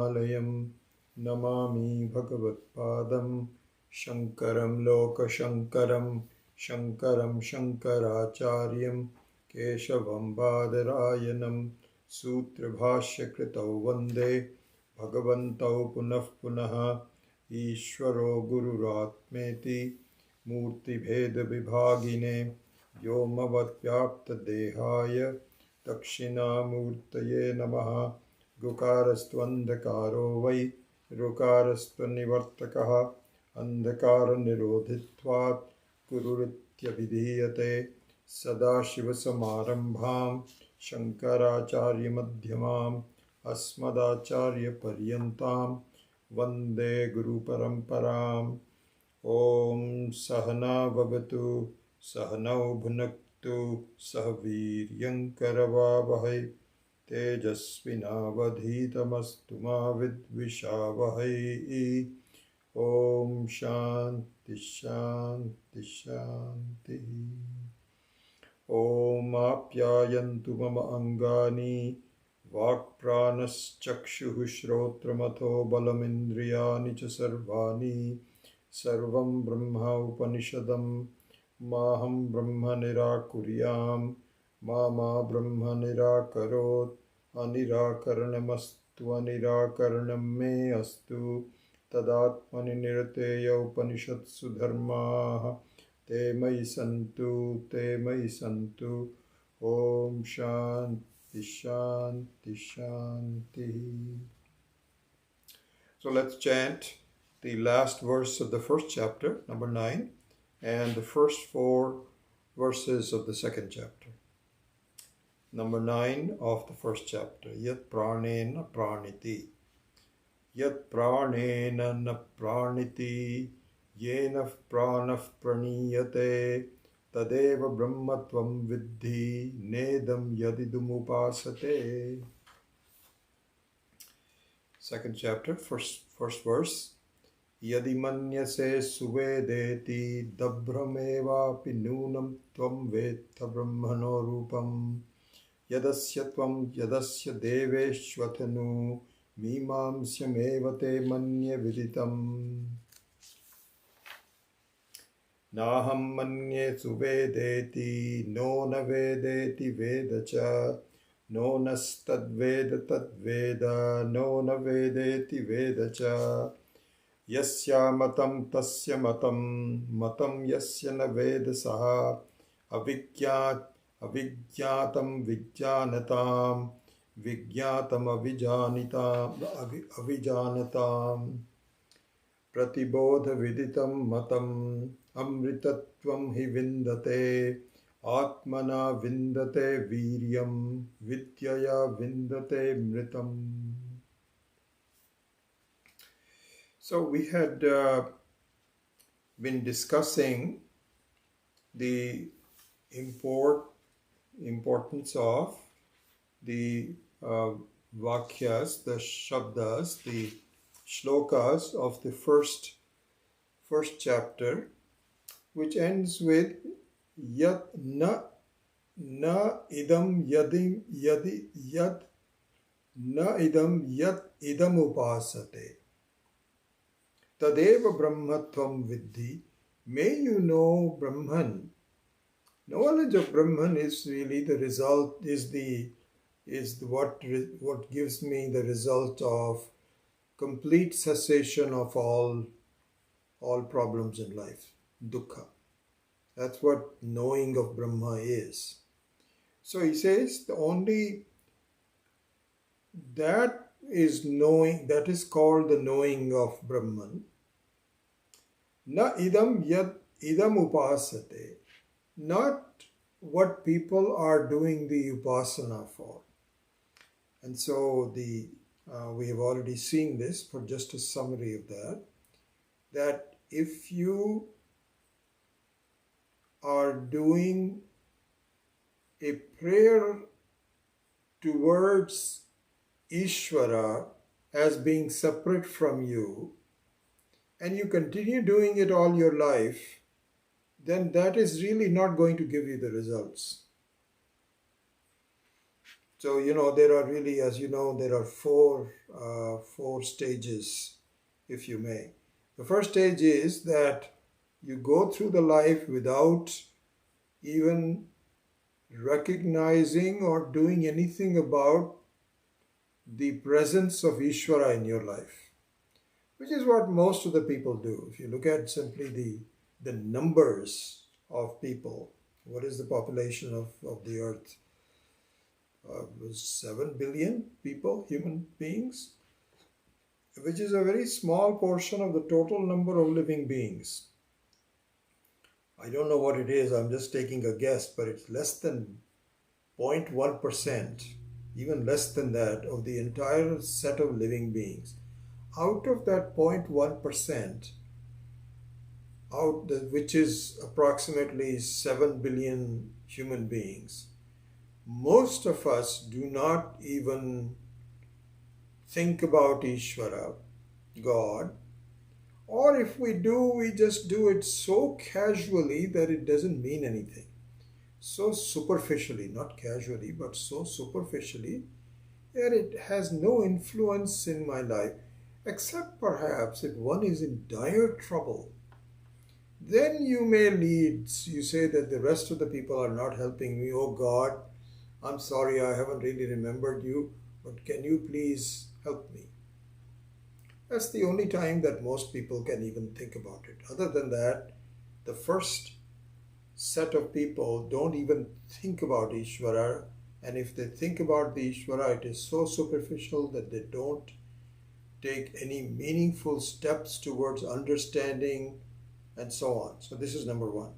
आलयं नमामि भगवत्पादं शङ्करं लोकशङ्करं शङ्करं शङ्कराचार्यं केशवं बादरायणं सूत्रभाष्यकृतौ वन्दे भगवन्तौ पुनः पुनः ईश्वरो गुरुरात्मेति मूर्तिभेदविभागिने व्योमवद्व्याप्तदेहाय दक्षिणामूर्तये नमः। गुकारस्त्वन्धकारो वै ऋकारस्त्वनिवर्तकः अन्धकारनिरोधित्वात् कुरुरित्यभिधीयते। सदाशिवसमारम्भां शङ्कराचार्यमध्यमाम् अस्मदाचार्यपर्यन्तां वन्दे गुरुपरम्पराम्। ॐ सहना भवतु सहनौ भुनक्तु सह वीर्यङ्करवावहै तेजस्विनावधीतमस्तु मा विद्विषावहै। ॐ शान्ति शान्ति शान्तिः। ॐ आप्यायन्तु मम अङ्गानि वाक्प्राणश्चक्षुः श्रोत्रमथो बलमिन्द्रियाणि च सर्वाणि सर्वं ब्रह्म उपनिषदं माहं ब्रह्म निराकुर्यां मा ब्रह्म निराकरोत्। अनिराकरणमस्तु अनिराकरणं मे अस्तु। तदात्मनि निरतेय उपनिषत्सु धर्माः ते मयि सन्तु ते मयि सन्तु। ॐ शान्ति शान्ति शान्तिः। So let's chant the last verse of the first chapter, number 9, and the first 4 verses of the second chapter. Number 9 of the first chapter. Yat pranena praniti. Yat pranena na praniti. Yena pranah praniyate. Tadeva brahmatvam viddhi. Nedam yadidumupasate. Second chapter, first verse. Yadi manyase suvedeti dabhramevapi nunam tvam vetta brahmano rupam. Yadasya tvam yadasya deveshvatanu mimamsyameva te manye viditam. Naham manye suvedeti no na vedeti vedacha. No nastadveda tadveda no na vedeti vedacha. Yasya matam tasya matam matam yasya na veda saha avijñātam vijñānatam vijñātam avijānatam pratibodha viditam matam amritatvam hi vindate atmana vindate viryam vidyaya vindate mritam. So we had been discussing the importance of the vakyas, the shabdas, the shlokas of the first chapter, which ends with yat na idam yadim yadi yat na idam yat idam upasate. Tadeva brahmatvam viddhi. May you know Brahman. Knowledge of Brahman is really the result, what gives me the result of complete cessation of all problems in life, dukkha. That's what knowing of Brahma is. So he says the only that is knowing, that is called the knowing of Brahman. Na idam yad idam upasate. Not what people are doing the upasana for. And so we have already seen this, for just a summary of that if you are doing a prayer towards Ishvara as being separate from you, and you continue doing it all your life, then that is really not going to give you the results. So, there are really, as you know, there are four stages, if you may. The first stage is that you go through the life without even recognizing or doing anything about the presence of Ishvara in your life, which is what most of the people do. If you look at simply the numbers of people, what is the population of the earth? 7 billion people, human beings, which is a very small portion of the total number of living beings. I don't know what it is, I'm just taking a guess, but it's less than 0.1%, even less than that, of the entire set of living beings. Out of that 0.1%, which is approximately 7 billion human beings, most of us do not even think about Ishvara, God, or if we do, we just do it so casually that it doesn't mean anything. So superficially, not casually, but so superficially, that it has no influence in my life, except perhaps if one is in dire trouble. Then you may lead, you say that the rest of the people are not helping me. Oh God, I'm sorry, I haven't really remembered you, but can you please help me? That's the only time that most people can even think about it. Other than that, the first set of people don't even think about Ishvara, and if they think about the Ishvara, it is so superficial that they don't take any meaningful steps towards understanding and so on. So this is number one.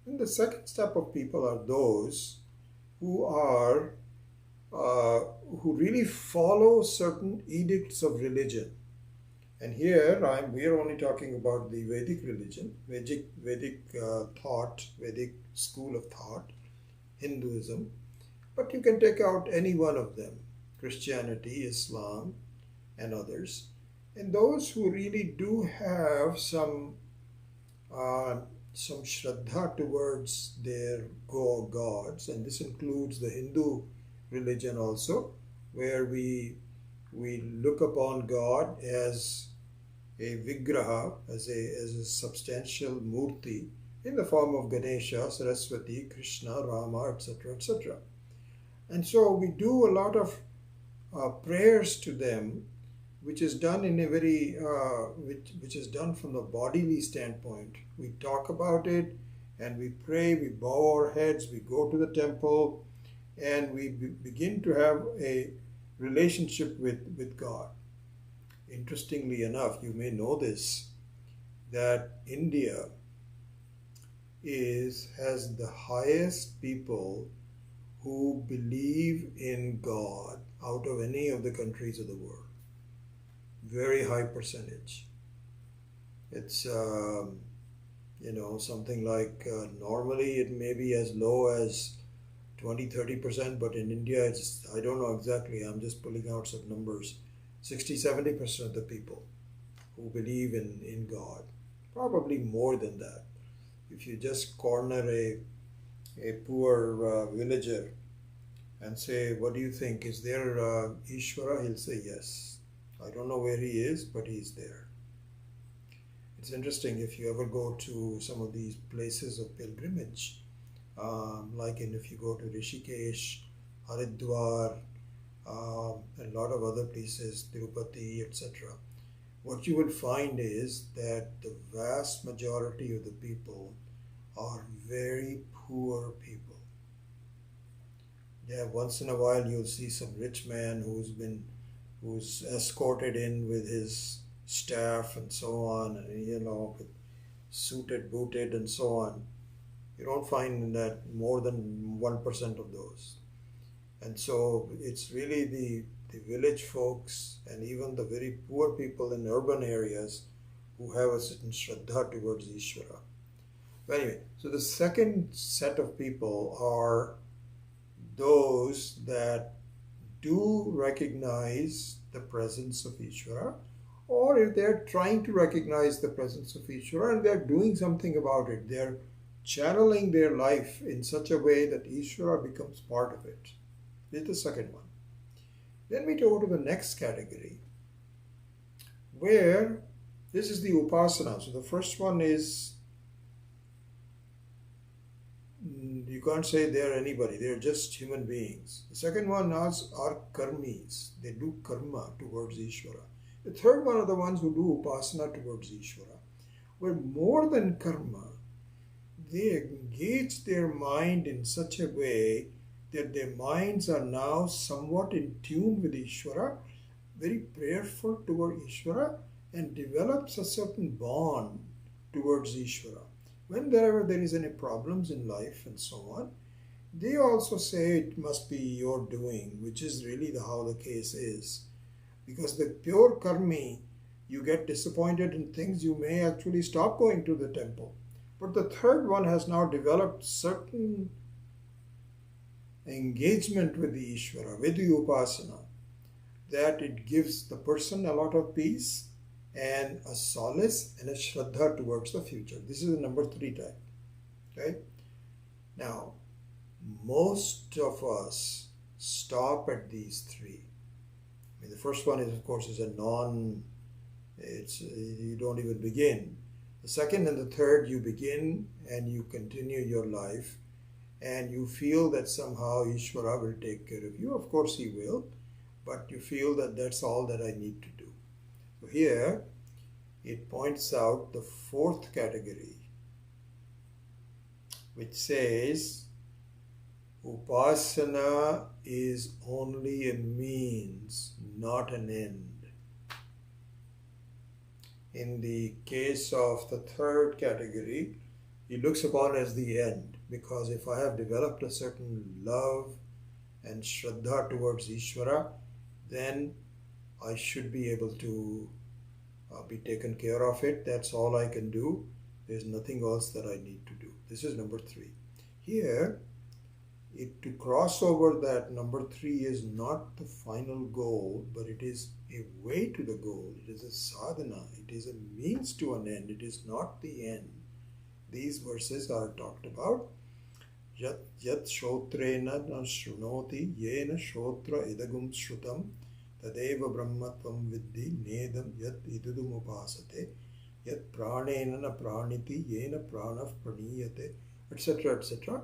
And the second step of people are those who really follow certain edicts of religion. And here we are only talking about the Vedic religion, Vedic thought, Vedic school of thought, Hinduism. But you can take out any one of them, Christianity, Islam, and others. And those who really do have some shraddha towards their gods, and this includes the Hindu religion also, where we look upon God as a vigraha, as a substantial murti in the form of Ganesha, Saraswati, Krishna, Rama, etc., etc. And so we do a lot of prayers to them, which is done in a very which is done from the bodily standpoint. We talk about it and we pray, we bow our heads, we go to the temple, and we begin to have a relationship with God. Interestingly enough, you may know this, that India has the highest people who believe in God out of any of the countries of the world. Very high percentage. It's something like normally it may be as low as 20-30%, but in India it's, I don't know exactly, I'm just pulling out some numbers, 60-70% of the people who believe in God, probably more than that. If you just corner a poor villager and say, what do you think, is there Ishvara? He'll say yes. I don't know where he is, but he's there. It's interesting, if you ever go to some of these places of pilgrimage, if you go to Rishikesh, Haridwar, and a lot of other places, Tirupati, etc., what you will find is that the vast majority of the people are very poor people. Yeah, once in a while you'll see some rich man who's escorted in with his staff and so on, and with suited, booted, and so on. You don't find that more than 1% of those. And so it's really the village folks and even the very poor people in urban areas who have a certain shraddha towards Ishvara. But anyway, so the second set of people are those that do recognize the presence of Ishvara, or if they're trying to recognize the presence of Ishvara and they're doing something about it, they're channeling their life in such a way that Ishvara becomes part of it. This is the second one. Then we go to the next category, where this is the upasana. So the first one is, you can't say they're anybody, they're just human beings. The second one are karmis, they do karma towards Ishvara. The third one are the ones who do upasana towards Ishvara, where more than karma, they engage their mind in such a way that their minds are now somewhat in tune with Ishvara, very prayerful toward Ishvara, and develops a certain bond towards Ishvara. Whenever there is any problems in life and so on, they also say it must be your doing, which is really how the case is. Because the pure karmi, you get disappointed in things, you may actually stop going to the temple. But the third one has now developed certain engagement with the Ishvara, with the upasana, that it gives the person a lot of peace and a solace and a shraddha towards the future. This is the number 3 type. Okay? Now, most of us stop at these 3. I mean, the first one is, of course, is a you don't even begin. The second and the third, you begin and you continue your life, and you feel that somehow Ishvara will take care of you. Of course, He will, but you feel that that's all that I need to do. So here, it points out the 4th category, which says, Upasana is only a means, not an end. In the case of the 3rd category, he looks upon as the end, because if I have developed a certain love and shraddha towards Ishvara, then I should be able to be taken care of it. That's all I can do. There's nothing else that I need to do. This is number 3. Here, to cross over that, number 3 is not the final goal, but it is a way to the goal. It is a sadhana. It is a means to an end. It is not the end. These verses are talked about. Yat shotrena na shrunoti yena shotra idagum shrutam tadeva brahmatvam viddhi nedam yat idudum upasate yat pranena na praniti yena pranav praniyate, etc., etc.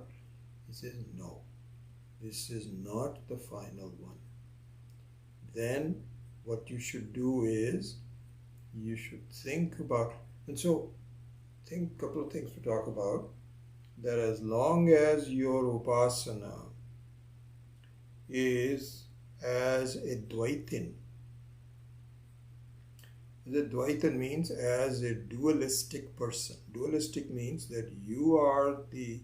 He says, no, this is not the final one. Then what you should do is, you should think about, and so think a couple of things to talk about, that as long as your upasana is as a Dvaitin, the Dvaitin means as a dualistic person. Dualistic means that you are the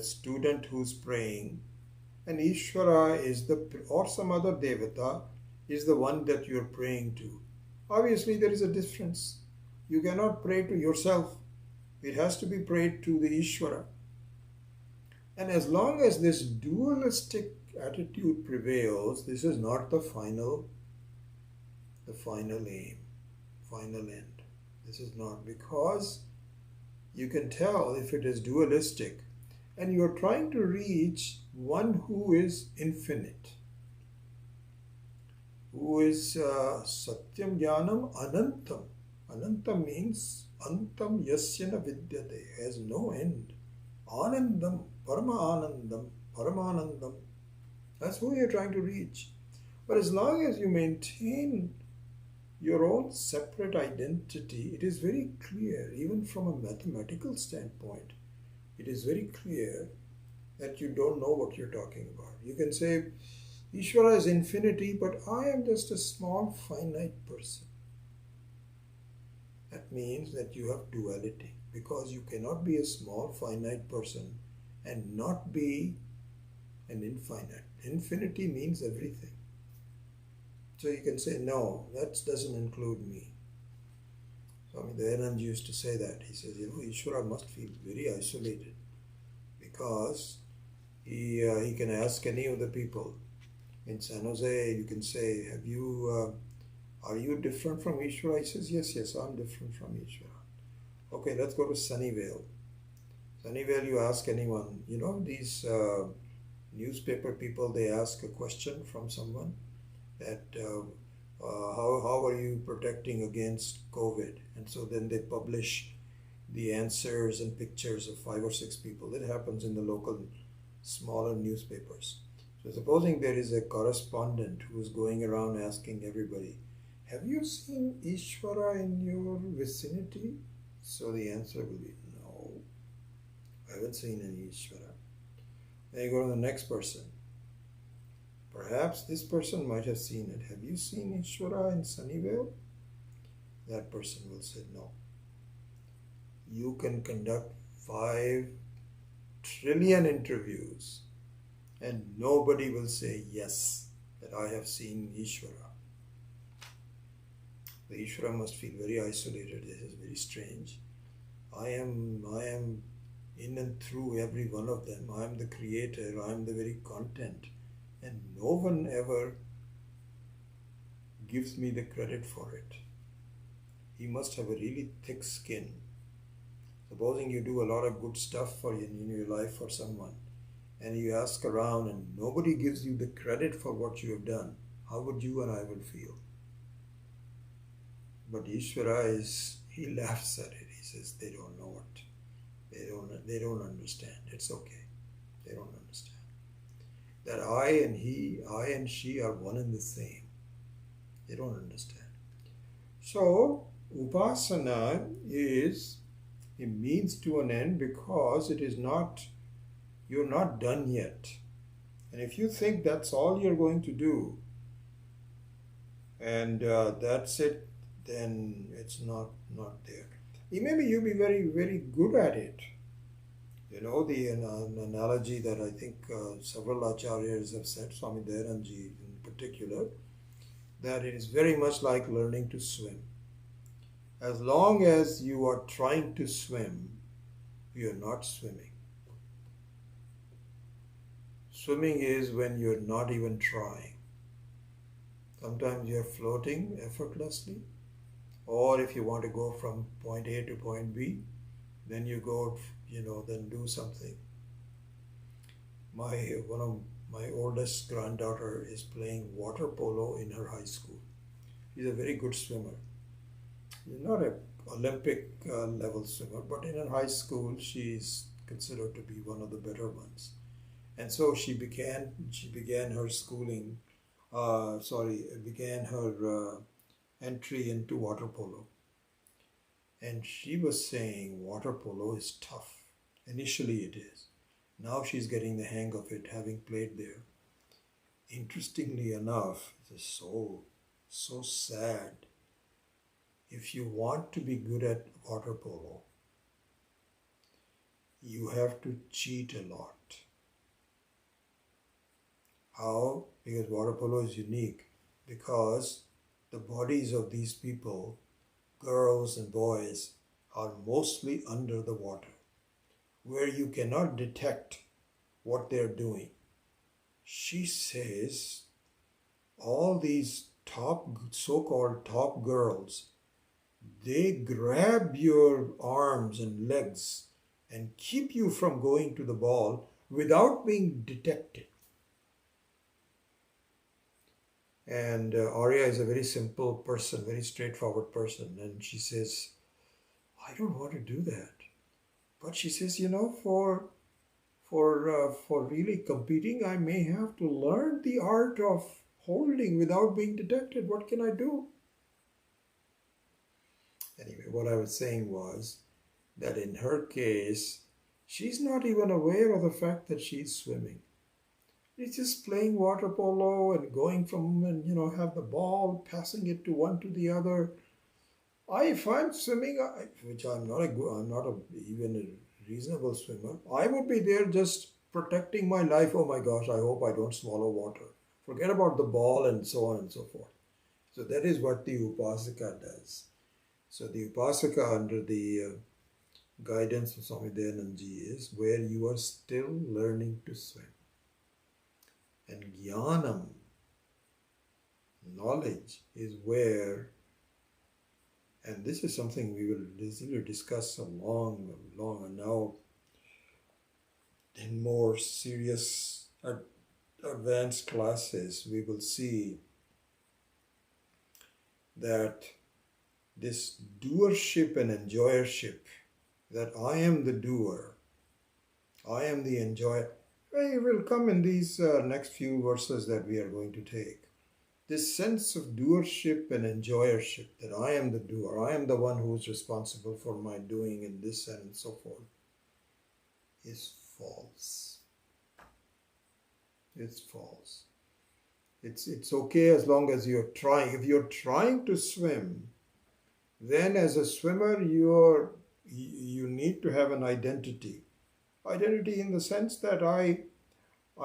student who's praying, and Ishvara is or some other Devata is the one that you're praying to. Obviously, there is a difference. You cannot pray to yourself. It has to be prayed to the Ishvara. And as long as this dualistic attitude prevails, this is not the final aim, final end. This is not, because you can tell if it is dualistic and you are trying to reach one who is infinite, who is Satyam Jnanam Anantam. Anantam means Antam Yasyana Vidyate, has no end. Anandam, Parama Anandam. That's who you're trying to reach. But as long as you maintain your own separate identity, it is very clear, even from a mathematical standpoint, it is very clear that you don't know what you're talking about. You can say, Ishvara is infinity, but I am just a small, finite person. That means that you have duality, because you cannot be a small, finite person and not be an infinite. Infinity means everything. So you can say, no, that doesn't include me. Swami Dayanand used to say that. He says, Ishvara must feel very isolated, because he can ask any of the people in San Jose. You can say, are you different from Ishvara? He says, yes, I'm different from Ishvara. Okay, let's go to Sunnyvale. Sunnyvale, you ask anyone, these newspaper people, they ask a question from someone that how are you protecting against COVID? And so then they publish the answers and pictures of 5 or 6 people. It happens in the local smaller newspapers. So supposing there is a correspondent who is going around asking everybody, have you seen Ishvara in your vicinity? So the answer will be no, I haven't seen any Ishvara. Then you go to the next person. Perhaps this person might have seen it. Have you seen Ishvara in Sunnyvale? That person will say no. You can conduct 5 trillion interviews and nobody will say yes, that I have seen Ishvara. The Ishvara must feel very isolated. This is very strange. I am in and through every one of them. I am the creator. I am the very content. And no one ever gives me the credit for it. He must have a really thick skin. Supposing you do a lot of good stuff in your life for someone, and you ask around and nobody gives you the credit for what you have done, how would you and I will feel? But Ishvara he laughs at it. He says, they don't know it. They don't understand. It's okay. They don't understand. That I and he, I and she are one and the same. They don't understand. So, Upasana is a means to an end because it is not, you're not done yet. And if you think that's all you're going to do and that's it, then it's not there. Maybe you'll be very, very good at it. You know, the analogy that I think several acharyas have said, Swami Dayanandji in particular, that it is very much like learning to swim. As long as you are trying to swim, you are not swimming. Swimming is when you're not even trying. Sometimes you're floating effortlessly, or if you want to go from point A to point B, then you go, then do something. One of my oldest granddaughter is playing water polo in her high school. She's a very good swimmer. She's not an Olympic level swimmer, but in her high school she's considered to be one of the better ones. And so she began her schooling, began her entry into water polo. And she was saying water polo is tough. Initially it is. Now she's getting the hang of it, having played there. Interestingly enough, it is so sad. If you want to be good at water polo, you have to cheat a lot. How? Because water polo is unique. Because the bodies of these people, girls and boys, are mostly under the water, where you cannot detect what they're doing. She says all these so-called top girls, they grab your arms and legs and keep you from going to the ball without being detected. And Arya is a very simple person, very straightforward person. And she says, I don't want to do that. But she says, for really competing, I may have to learn the art of holding without being detected. What can I do? Anyway, what I was saying was that in her case, she's not even aware of the fact that she's swimming. It's just playing water polo and going from, and have the ball, passing it to one to the other. If I'm swimming, which I'm not even a reasonable swimmer, I would be there just protecting my life. Oh my gosh, I hope I don't swallow water. Forget about the ball and so on and so forth. So that is what the Upasaka does. So the Upasaka under the guidance of Swami Dayanandji is where you are still learning to swim. And Jnanam, knowledge, is where, and this is something we will discuss long, and now in more serious ad- advanced classes, we will see that this doership and enjoyership, that I am the doer, I am the enjoyer, it will come in these next few verses that we are going to take. This sense of doership and enjoyership, that I am the doer, I am the one who is responsible for my doing and this and so forth, is false. It's false. It's okay as long as you're trying. If you're trying to swim, then as a swimmer you need to have an identity. Identity in the sense that I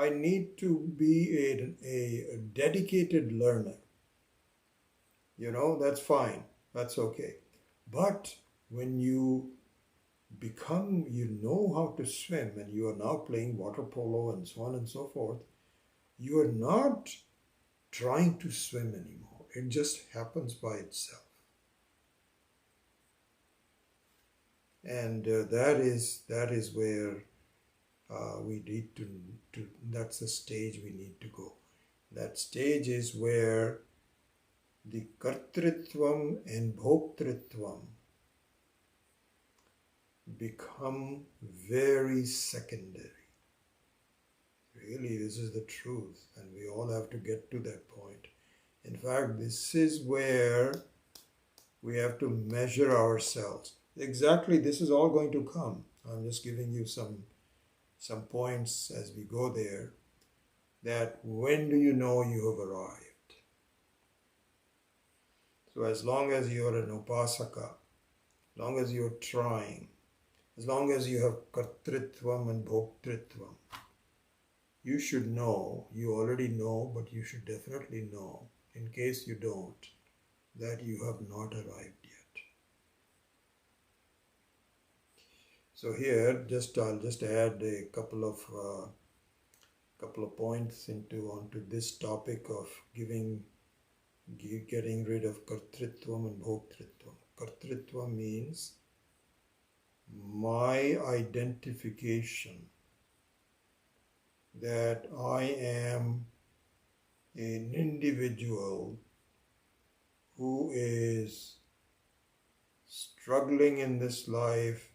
need to be a dedicated learner. That's fine. That's okay. But when you know how to swim and you are now playing water polo and so on and so forth, you are not trying to swim anymore. It just happens by itself. And that is where we need to, that's the stage we need to go. That stage is where the kartritvam and bhoktritvam become very secondary. Really, this is the truth, and we all have to get to that point. In fact, this is where we have to measure ourselves. Exactly, this is all going to come. I'm just giving you some points as we go there, that when do you know you have arrived? So as long as you are an upasaka, as long as you're trying, as long as you have kartritvam and bhoktritvam, you should know, you already know, but you should definitely know, in case you don't, that you have not arrived yet. So here, I'll just add a couple of points onto this topic of getting rid of kartritvam and bhoktritvam. Kartritvam means my identification that I am an individual who is struggling in this life,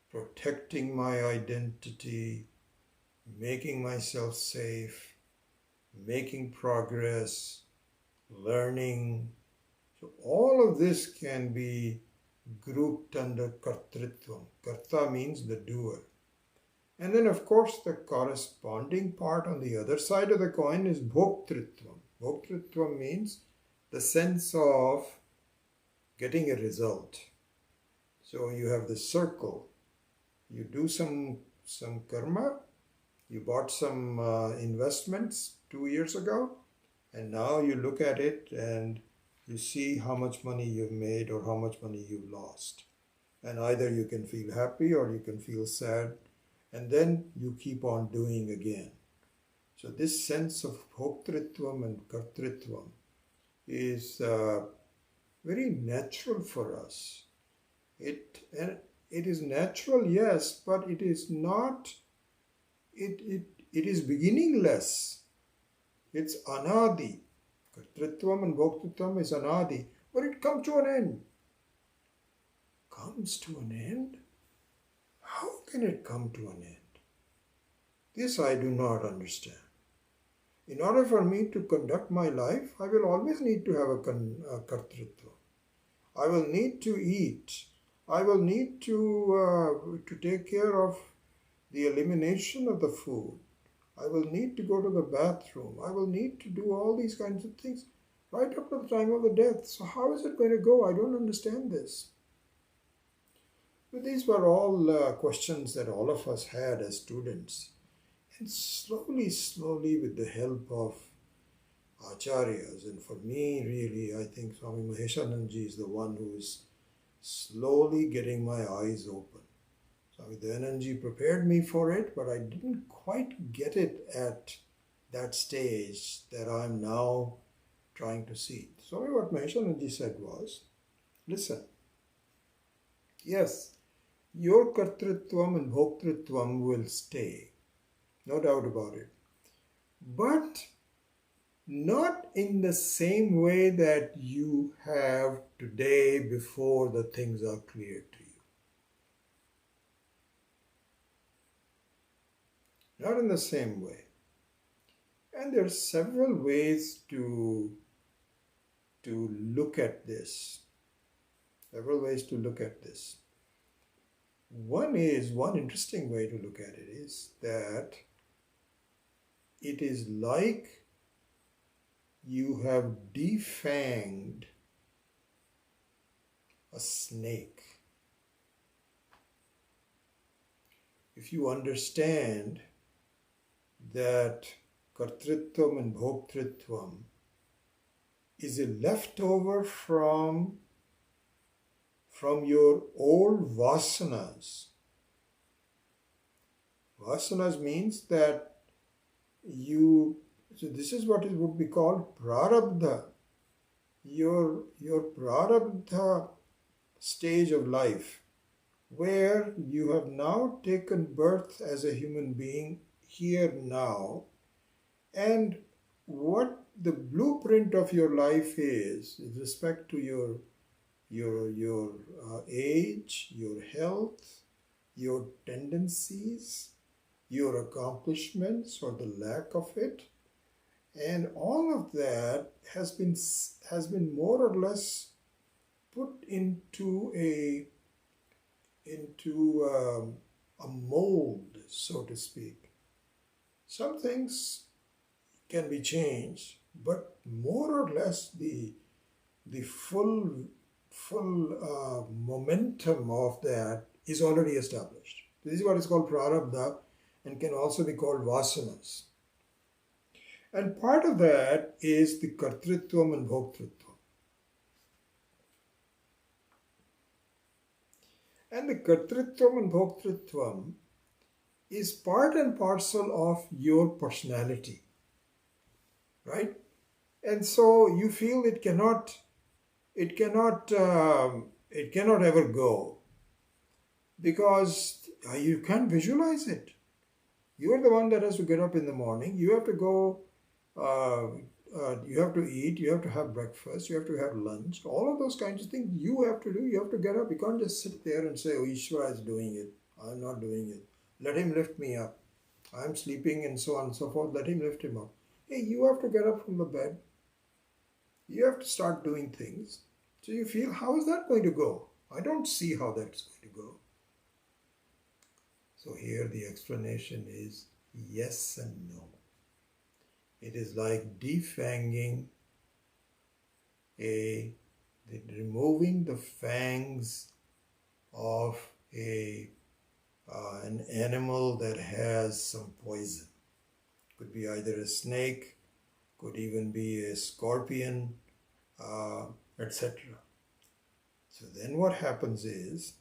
protecting my identity, making myself safe, making progress, learning. So all of this can be grouped under kartritvam. Karta means the doer. And then, of course, the corresponding part on the other side of the coin is bhoktritvam. Bhoktritvam means the sense of getting a result. So you have the circle. You do some karma. You bought some investments 2 years ago, and now you look at it and you see how much money you've made or how much money you've lost. And either you can feel happy or you can feel sad. And then you keep on doing again. So this sense of bhoktritvam and kartritvam is very natural for us. It is natural, yes, but it is not, it is beginningless. It's anadi. Kartritvam and bhoktritvam is anadi, but it comes to an end. Comes to an end? How can it come to an end? This I do not understand. In order for me to conduct my life, I will always need to have a kartritva. I will need to eat. I will need to take care of the elimination of the food. I will need to go to the bathroom. I will need to do all these kinds of things right up to the time of the death. So how is it going to go? I don't understand this. But these were all questions that all of us had as students. And slowly, with the help of acharyas, and for me, really, I think Swami Maheshananji is the one who is slowly getting my eyes open. Swami Dayananji prepared me for it, but I didn't quite get it at that stage that I'm now trying to see. So what Maheshananji said was, listen, yes, your kartritvam and bhoktritvam will stay, no doubt about it. but not in the same way that you have today before the things are clear to you. Not in the same way. And there are several ways to look at this. Several ways to look at this. One interesting way to look at it is that it is like you have defanged a snake. If you understand that kartritvam and bhoktritvam is a leftover from your old vasanas. Vasanas means that so this is what it would be called prarabdha. Your prarabdha stage of life, where you have now taken birth as a human being here now, and what the blueprint of your life is with respect to your age, your health, your tendencies, your accomplishments or the lack of it, and all of that has been more or less put into a mold, so to speak. Some things can be changed, but more or less the full momentum of that is already established. This is what is called prarabdha and can also be called vasanas. And part of that is the kartritvam and bhoktritvam. And the kartritvam and bhoktritvam is part and parcel of your personality, right? And so you feel it cannot ever go, because you can't visualize it. You are the one that has to get up in the morning. You have to go, you have to eat, you have to have breakfast, you have to have lunch, all of those kinds of things you have to do. You have to get up. You can't just sit there and say, oh, Ishvara is doing it. I'm not doing it. Let him lift me up. I'm sleeping and so on and so forth. Let him lift him up. Hey, you have to get up from the bed. You have to start doing things. So you feel, how is that going to go? I don't see how that's going to go. So here the explanation is yes and no. It is like defanging removing the fangs of an animal that has some poison. Could be either a snake, could even be a scorpion, etc. So then what happens is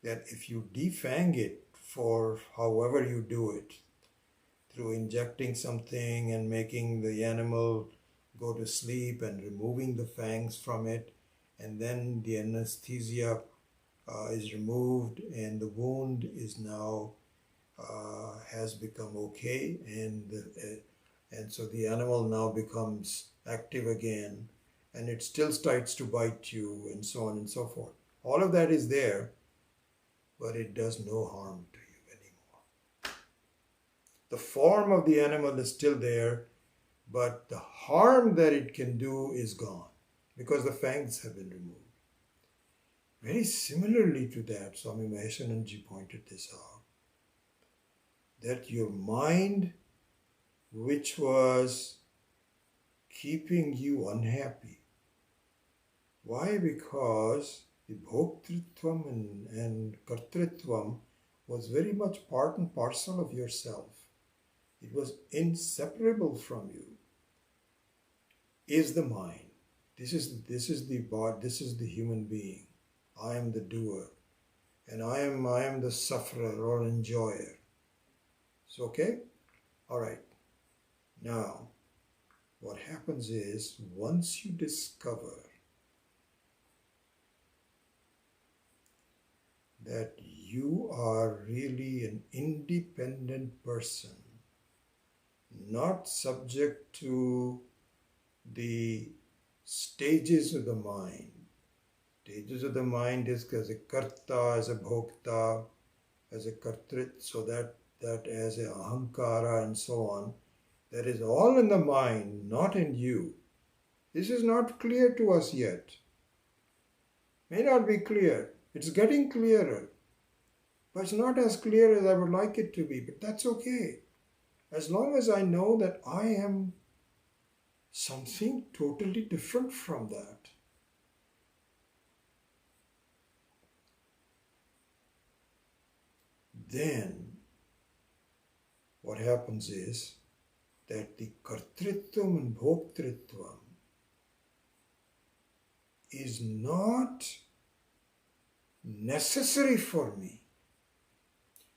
that if you defang it for however you do it, through injecting something and making the animal go to sleep and removing the fangs from it, and then the anesthesia is removed and the wound is now has become okay, and so the animal now becomes active again, and it still starts to bite you and so on and so forth. All of that is there, but it does no harm to you anymore. The form of the animal is still there, but the harm that it can do is gone because the fangs have been removed. Very similarly to that, Swami Maheshananji pointed this out, that your mind, which was keeping you unhappy. Why? Because the bhoktritvam and kartritvam was very much part and parcel of yourself. It was inseparable from you. Is the mind. This is the body. This is the human being. I am the doer, and I am the sufferer or enjoyer. So okay, all right. Now, what happens is once you discover that you are really an independent person, not subject to the stages of the mind. Stages of the mind is as a karta, as a bhokta, as a kartrit, so that as a ahankara and so on, that is all in the mind, not in you. This is not clear to us yet. May not be clear. It's getting clearer. But it's not as clear as I would like it to be. But that's okay. As long as I know that I am something totally different from that. Then what happens is that the kartritvam and bhoktritvam is not necessary for me.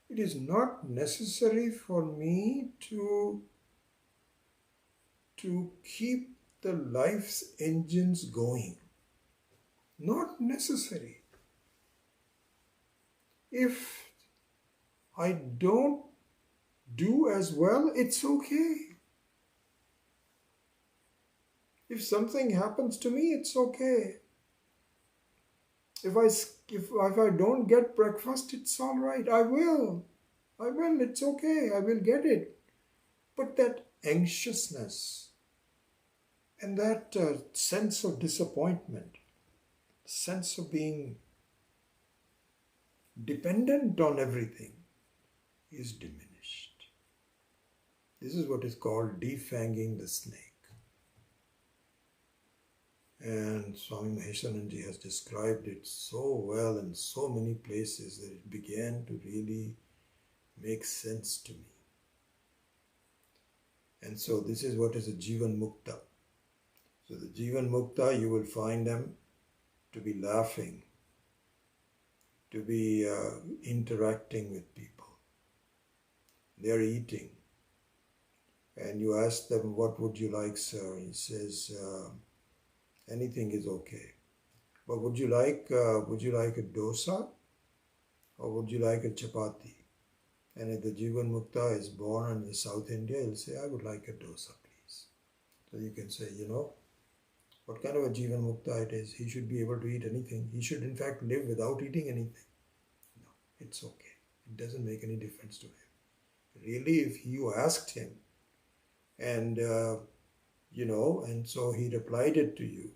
It is not necessary for me to keep the life's engines going. Not necessary. If I don't do as well, it's okay. If something happens to me, it's okay. If I don't get breakfast, it's all right. I will. It's okay. I will get it. But that anxiousness and that sense of disappointment, sense of being dependent on everything is diminished. This is what is called defanging the snake. And Swami Maheshananji has described it so well in so many places that it began to really make sense to me. And so this is what is a Jivan Mukta. So the Jivan Mukta, you will find them to be laughing, to be interacting with people. They are eating. And you ask them, what would you like, sir? He says, anything is okay. But would you like a dosa? Or would you like a chapati? And if the Jivan Mukta is born in the South India, he'll say, I would like a dosa, please. So you can say, what kind of a Jivan Mukta it is. He should be able to eat anything. He should in fact live without eating anything. No, it's okay. It doesn't make any difference to him. Really, if you asked him, and and so he replied it to you,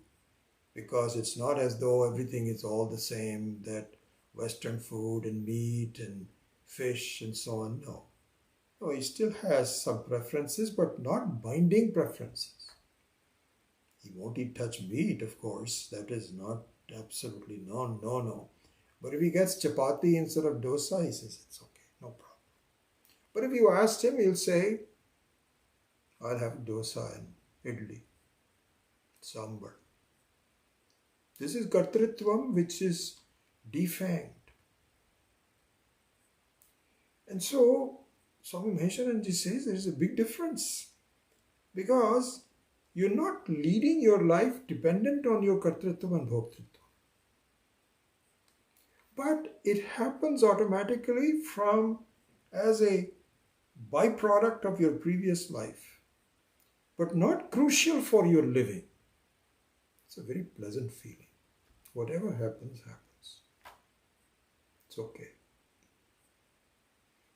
because it's not as though everything is all the same, that Western food and meat and fish and so on. No, he still has some preferences, but not binding preferences. He won't touch meat, of course. That is not absolutely no. But if he gets chapati instead of dosa, he says it's okay, no problem. But if you asked him, he'll say, I'll have dosa and idli, sambar. This is kartritvam, which is defanged. And so, Swami Maheshananji says there is a big difference, because you're not leading your life dependent on your kartritvam and bhoktritvam. But it happens automatically as a byproduct of your previous life, but not crucial for your living. It's a very pleasant feeling. Whatever happens, happens. It's okay.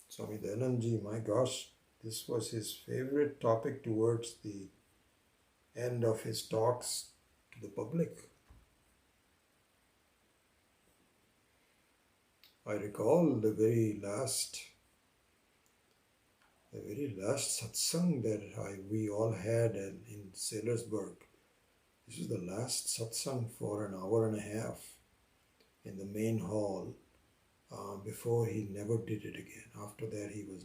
Swami Dayananji, my gosh, this was his favorite topic towards the end of his talks to the public. I recall the very last satsang that we all had in Sailorsburg. This was the last satsang for an hour and a half in the main hall before he never did it again. After that, he was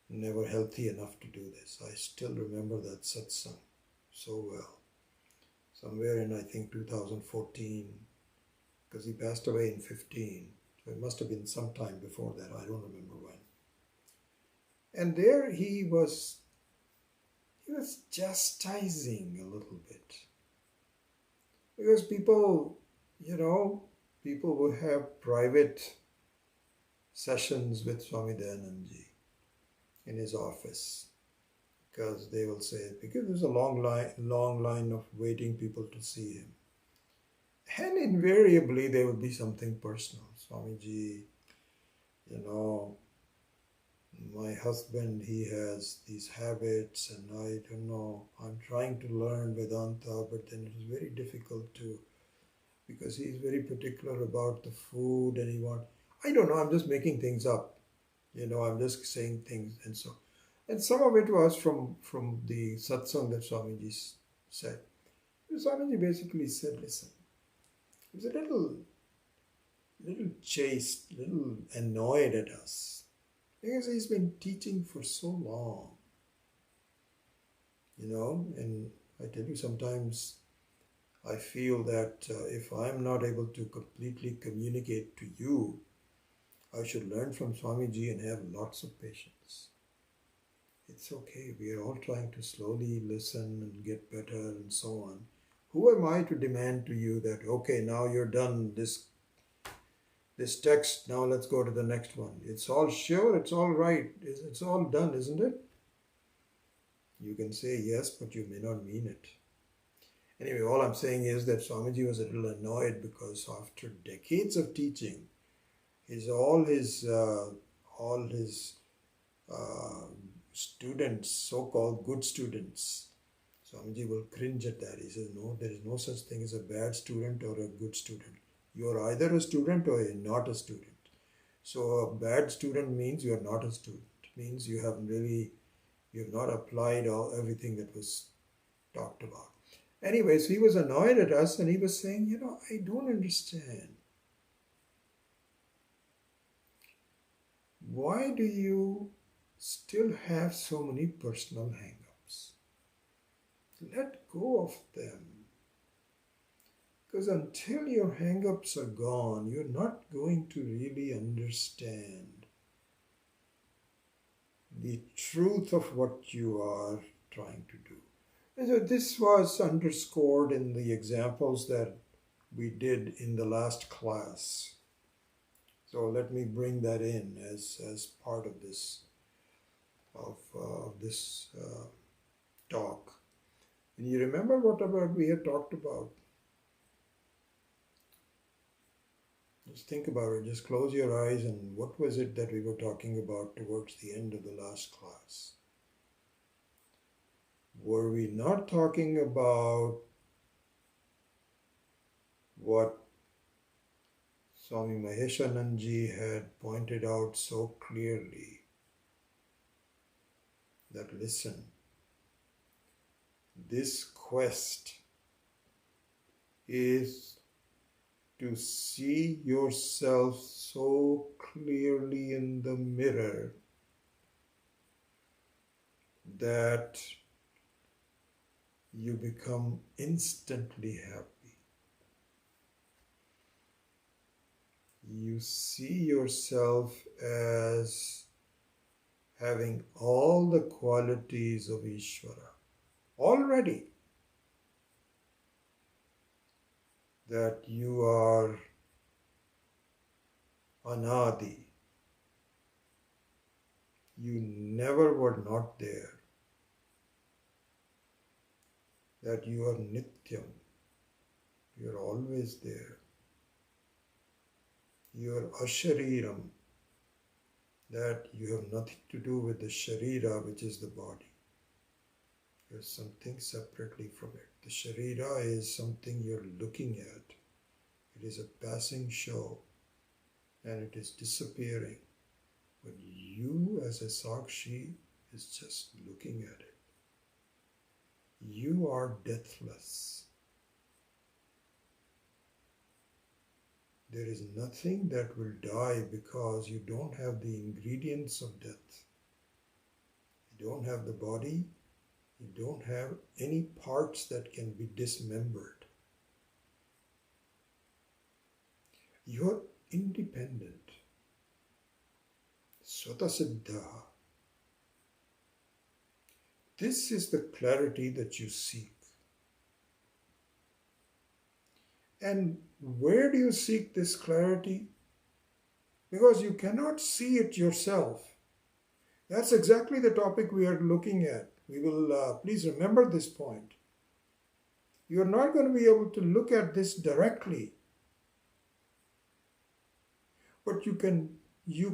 never healthy enough to do this. I still remember that satsang so well. Somewhere in, I think, 2014, because he passed away in 15. So it must have been some time before that. I don't remember when. And there he was chastising a little bit. Because people would have private sessions with Swami Dayananji in his office. because they will say, because there's a long line of waiting people to see him. And invariably there will be something personal. Swamiji, you know, my husband, he has these habits and I don't know, I'm trying to learn Vedanta, but then it is very difficult to, because he's very particular about the food and I don't know, I'm just making things up. I'm just saying things and so. And some of it was from the satsang that Swamiji said. Swamiji basically said, listen, he was a little chased, little annoyed at us. Because he's been teaching for so long. And I tell you, sometimes I feel that if I'm not able to completely communicate to you, I should learn from Swamiji and have lots of patience. It's okay. We are all trying to slowly listen and get better and so on. Who am I to demand to you that, okay, now you're done this text, now let's go to the next one. It's all sure, it's all right, it's all done, isn't it? You can say yes, but you may not mean it. Anyway, all I'm saying is that Swamiji was a little annoyed because after decades of teaching, all his students, so-called good students, Swamiji will cringe at that. He says, no, there is no such thing as a bad student or a good student. You are either a student or you're not a student. So a bad student means you are not a student. It means you have not applied everything that was talked about. Anyways, he was annoyed at us and he was saying, I don't understand. Why do you still have so many personal hang-ups? Let go of them. Because until your hang-ups are gone, you're not going to really understand the truth of what you are trying to do. And so this was underscored in the examples that we did in the last class. So let me bring that in as part of this talk. And you remember what we had talked about? Just think about it. Just close your eyes and what was it that we were talking about towards the end of the last class? Were we not talking about what Swami Maheshanandji had pointed out so clearly? That listen, this quest is to see yourself so clearly in the mirror that you become instantly happy. You see yourself as having all the qualities of Ishvara already. That you are anadi. You never were not there. That you are nityam. You are always there. You are ashariram. That you have nothing to do with the sharira, which is the body. There's something separately from it. The sharira is something you're looking at. It is a passing show and it is disappearing. But you as a Sakshi is just looking at it. You are deathless. There is nothing that will die because you don't have the ingredients of death. You don't have the body. You don't have any parts that can be dismembered. You're independent. Swatasiddha. This is the clarity that you seek. And where do you seek this clarity? Because you cannot see it yourself. That's exactly the topic we are looking at. We will, please remember this point. You're not going to be able to look at this directly, but you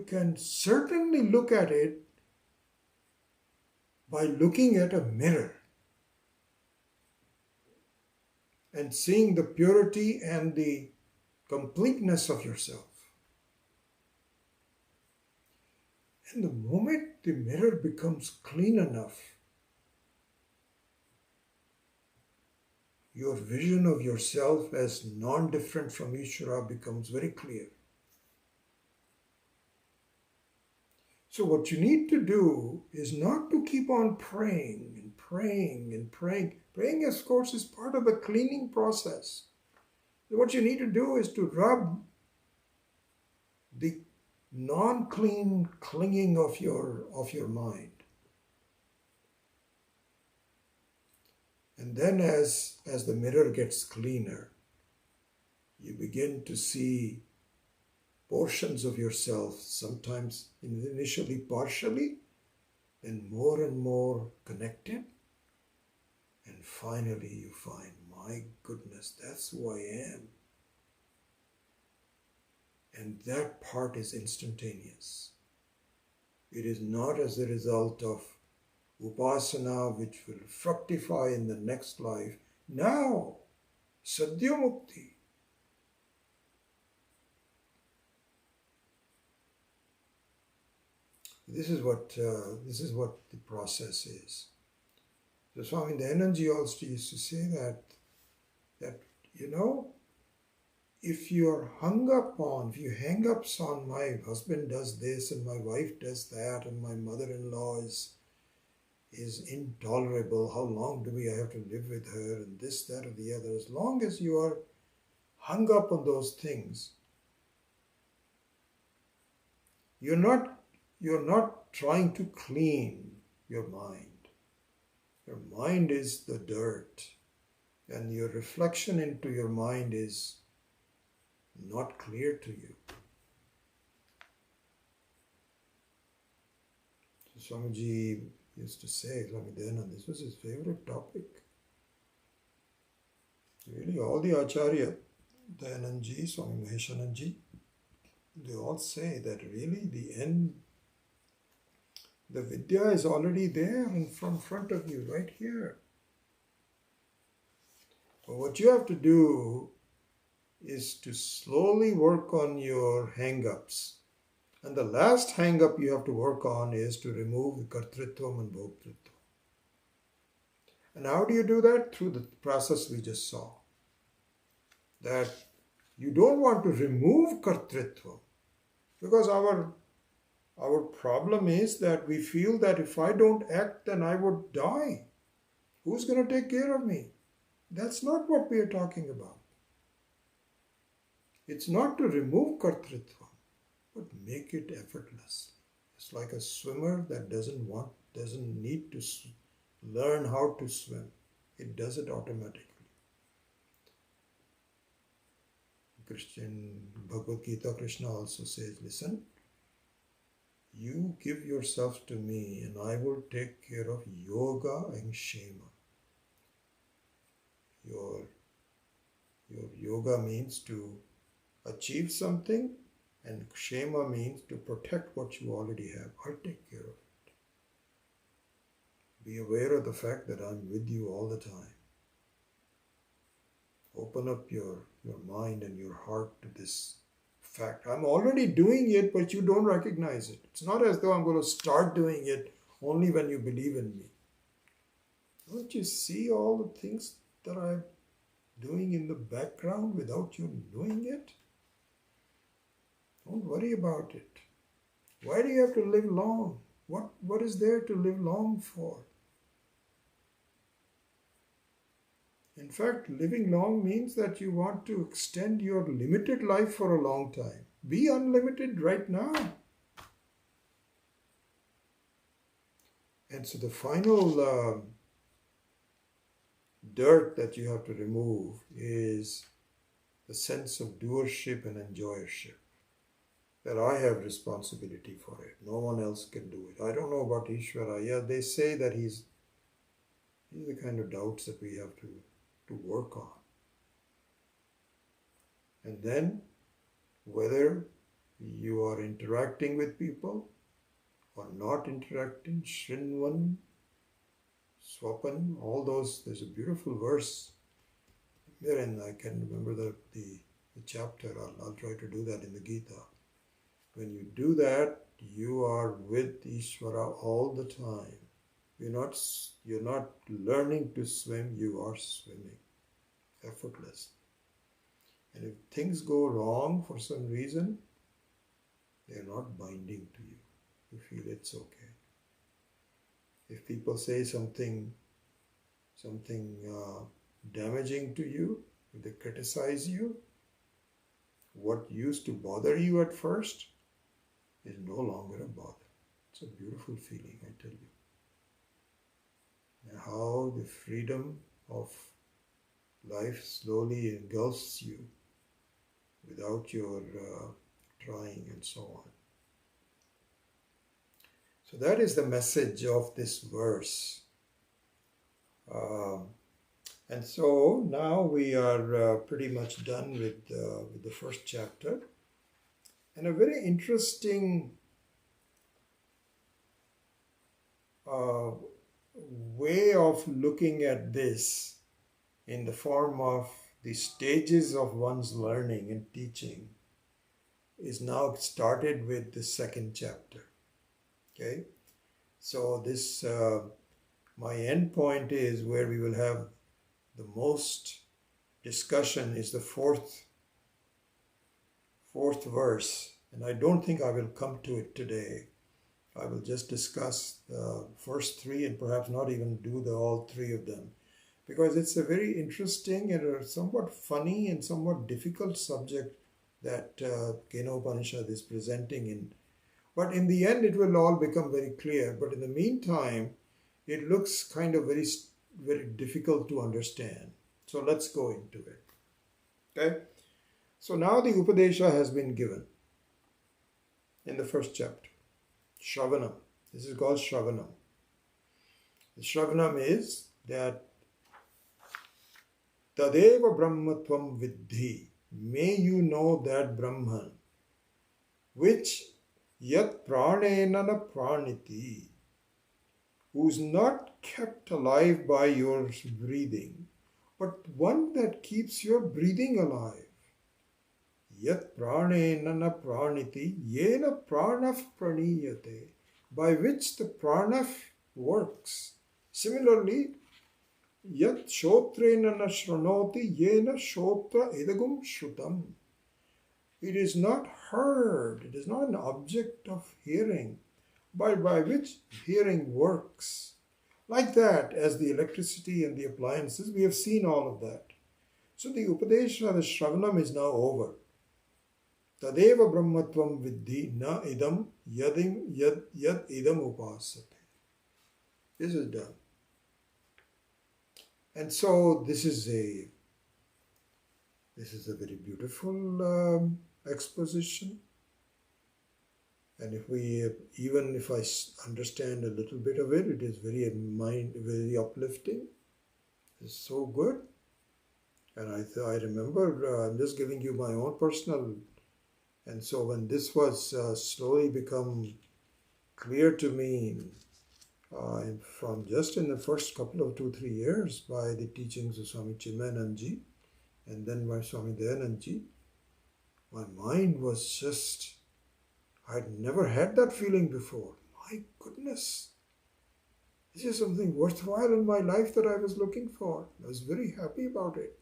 can certainly look at it by looking at a mirror and seeing the purity and the completeness of yourself. And the moment the mirror becomes clean enough, your vision of yourself as non-different from Ishvara becomes very clear. So what you need to do is not to keep on praying and praying and praying. Praying, of course, is part of the cleaning process. What you need to do is to rub the non-clean clinging of your mind. And then as the mirror gets cleaner, you begin to see portions of yourself, sometimes initially partially, then more and more connected. And finally you find, my goodness, that's who I am. And that part is instantaneous. It is not as a result of upasana which will fructify in the next life. Now, sadhya mukti. This is what the process is. So Swami Dayananji also used to say that if you are if you hang ups on my husband does this and my wife does that and my mother-in-law is intolerable, how long do I have to live with her and this, that or the other. As long as you are hung up on those things, you're not trying to clean your mind. Your mind is the dirt, and your reflection into your mind is not clear to you. So Swamiji used to say, Swami Dayananda, this was his favorite topic. Really, all the Acharya, Dayanandji, Swami Maheshanandji, they all say that really the end, the Vidya is already there in front of you, right here. But what you have to do is to slowly work on your hang-ups. And the last hang-up you have to work on is to remove the kartritvam and bhoktritvam. And how do you do that? Through the process we just saw. That you don't want to remove kartritvam, because our problem is that we feel that if I don't act, then I would die. Who's going to take care of me? That's not what we are talking about. It's not to remove kartritvam, but make it effortless. It's like a swimmer that doesn't need to learn how to swim. It does it automatically. Christian Bhagavad Gita, Krishna also says, listen, you give yourself to me and I will take care of yoga and kshema. Your yoga means to achieve something, and kshema means to protect what you already have. I'll take care of it. Be aware of the fact that I'm with you all the time. Open up your mind and your heart to this fact. I'm already doing it, but you don't recognize it. It's not as though I'm going to start doing it only when you believe in me. Don't you see all the things that I'm doing in the background without you knowing it? Don't worry about it. Why do you have to live long? What is there to live long for? In fact, living long means that you want to extend your limited life for a long time. Be unlimited right now. And so the final dirt that you have to remove is the sense of doership and enjoyership. That I have responsibility for it. No one else can do it. I don't know about Ishvara. Yeah, they say that he's These are the kind of doubts that we have to work on. And then, whether you are interacting with people or not interacting, Shrinvan, Swapan, all those, there's a beautiful verse there, and I can remember the chapter. I'll try to do that in the Gita. When you do that, you are with Ishvara all the time. You're not learning to swim, you are swimming effortlessly. And if things go wrong for some reason, they are not binding to you. You feel it's okay. If people say something damaging to you, if they criticize you, what used to bother you at first is no longer a bother. It's a beautiful feeling, I tell you. And how the freedom of life slowly engulfs you without your trying and so on. So that is the message of this verse. And so now we are pretty much done with the first chapter. And a very interesting way of looking at this in the form of the stages of one's learning and teaching is now started with the second chapter. Okay, so this my end point is where we will have the most discussion is the fourth verse, and I don't think I will come to it today. I will just discuss the first three and perhaps not even do all three of them, because it's a very interesting and a somewhat funny and somewhat difficult subject that Kena Upanishad is presenting in. But in the end, it will all become very clear. But in the meantime, it looks kind of very, very difficult to understand. So let's go into it. Okay? So now the Upadesha has been given in the first chapter. Shravanam. This is called Shravanam. The Shravanam is that Tadeva Brahmatvam Vidhi. May you know that Brahman, which Yat Pranena na Praniti, who's not kept alive by your breathing, but one that keeps your breathing alive. Yat Pranena na Praniti, Yena Pranaf Praniyate, by which the Pranaf works. Similarly, Yat Shotrena na Shranoti, Yena Shotra Idagum Shrutam. It is not heard, it is not an object of hearing, but by which hearing works. Like that, as the electricity and the appliances, we have seen all of that. So the Upadesha, the Shravanam is now over. Tadeva Brahmatvam Vidhi na idam yad idam upasate. This is done. And so this is a very beautiful exposition. And even if I understand a little bit of it, it is very uplifting. It's so good. And I remember, I'm just giving you my own personal. And so when this was slowly become clear to me from just in the first couple of 2-3 years by the teachings of Swami Chinmayananji and then by Swami Dayanandji, my mind was just, I'd never had that feeling before. My goodness, this is something worthwhile in my life that I was looking for. I was very happy about it.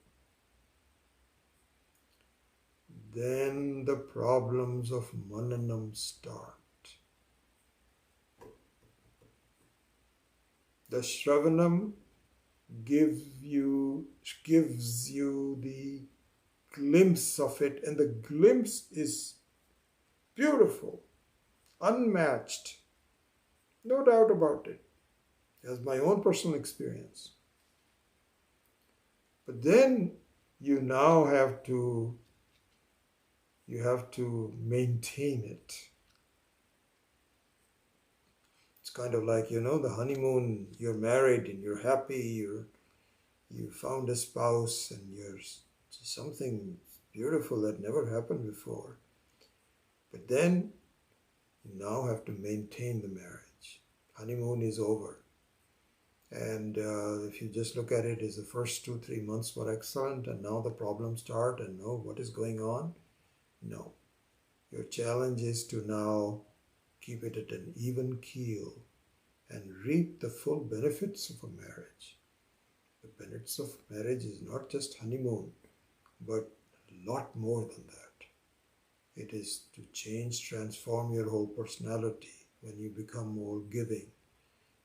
Then the problems of Mananam start. The Shravanam gives you the glimpse of it, and the glimpse is beautiful, unmatched, no doubt about it, as my own personal experience. But then you now have to maintain it. It's kind of like, the honeymoon, you're married and you're happy, you found a spouse and you're something beautiful that never happened before. But then you now have to maintain the marriage. Honeymoon is over. And if you just look at it as the first 2-3 months were excellent and now the problems start and what is going on? No. Your challenge is to now keep it at an even keel and reap the full benefits of a marriage. The benefits of marriage is not just honeymoon, but a lot more than that. It is to transform your whole personality when you become more giving.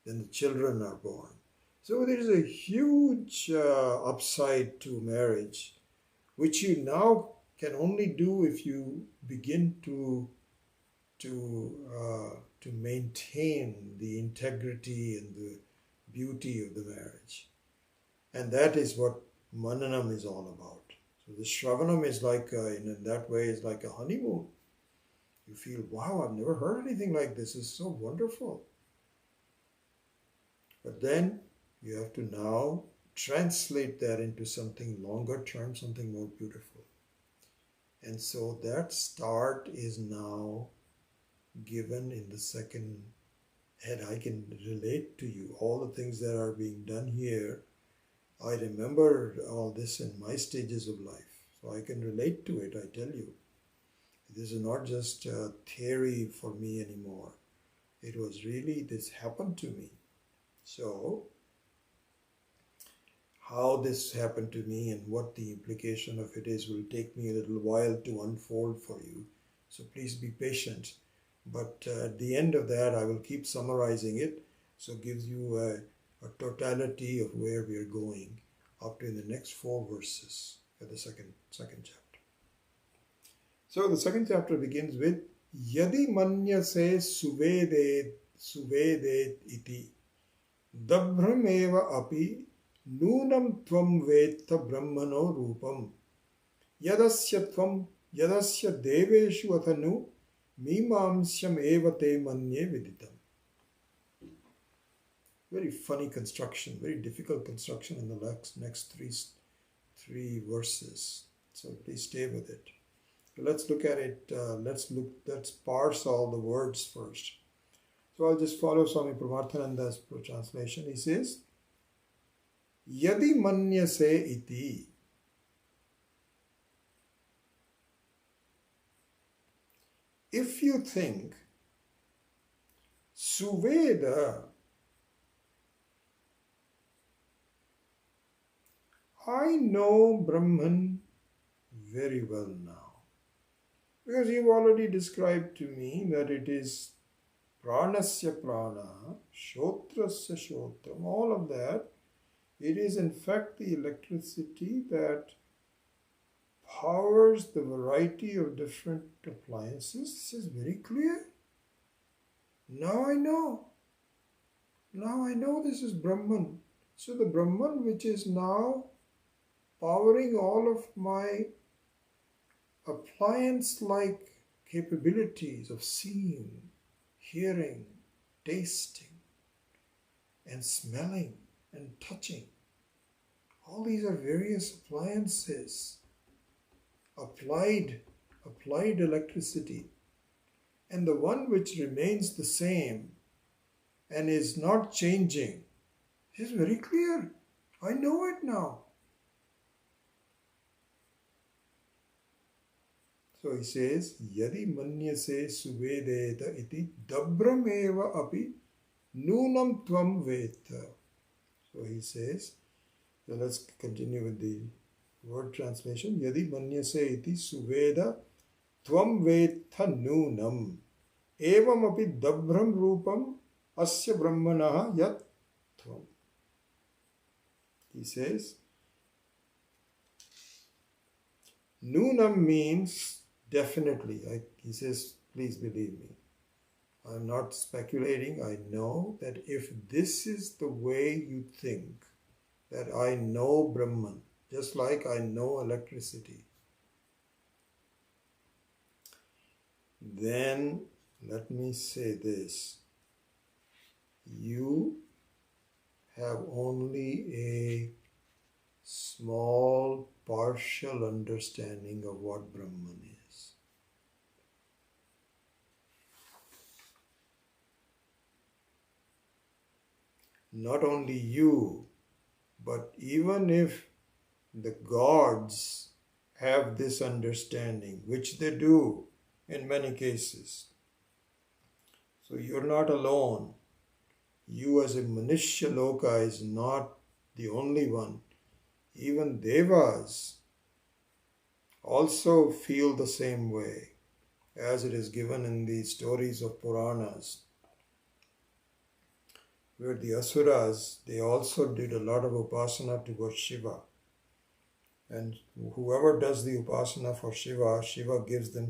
Then the children are born. So there is a huge upside to marriage, which you now can only do if you begin to maintain the integrity and the beauty of the marriage. And that is what Mananam is all about. So the Shravanam is like, in that way, is like a honeymoon. You feel, wow, I've never heard anything like this. It's so wonderful. But then you have to now translate that into something longer term, something more beautiful. And so that start is now given in the second head. I can relate to you. All the things that are being done here, I remember all this in my stages of life. So I can relate to it, I tell you. This is not just a theory for me anymore. It was really, this happened to me. So, how this happened to me and what the implication of it is will take me a little while to unfold for you. So please be patient. But at the end of that, I will keep summarizing it. So it gives you a totality of where we are going up to in the next 4 verses of the second chapter. So the second chapter begins with Yadi manyase suvedet iti dabhrameva api nunam tvam vetta brahmano rupam yadasya deveshu athanu mimamsyam eva te manye viditam. Very funny construction, very difficult construction in the next three verses. So please stay with it. Let's look at it. Let's parse all the words first. So I'll just follow Swami Pramarthananda's translation. He says, Yadi manyase iti. If you think, Suveda, I know Brahman very well now. Because you've already described to me that it is pranasya prana, shotrasya shotram, all of that. It is in fact the electricity that powers the variety of different appliances. This is very clear. Now I know. Now I know this is Brahman. So the Brahman which is now powering all of my appliance-like capabilities of seeing, hearing, tasting, and smelling, and touching. All these are various appliances, applied electricity. And the one which remains the same and is not changing is very clear. I know it now. So he says, Yadi manyase suvedeta iti dabrameva api nunam tvam veta. So he says, so let's continue with the word translation. Yadi manyase iti suveda tvam veta nunam evam api dabram rupam asya brahmanaha yat tvam. He says, Nunam means definitely. He says, please believe me. I'm not speculating. I know that if this is the way you think, that I know Brahman, just like I know electricity, then let me say this. You have only a small partial understanding of what Brahman is. Not only you, but even if the gods have this understanding, which they do in many cases. So you're not alone. You as a Manushya Loka is not the only one. Even Devas also feel the same way, as it is given in the stories of Puranas, where the Asuras, they also did a lot of upasana towards Shiva. And whoever does the upasana for Shiva, Shiva gives them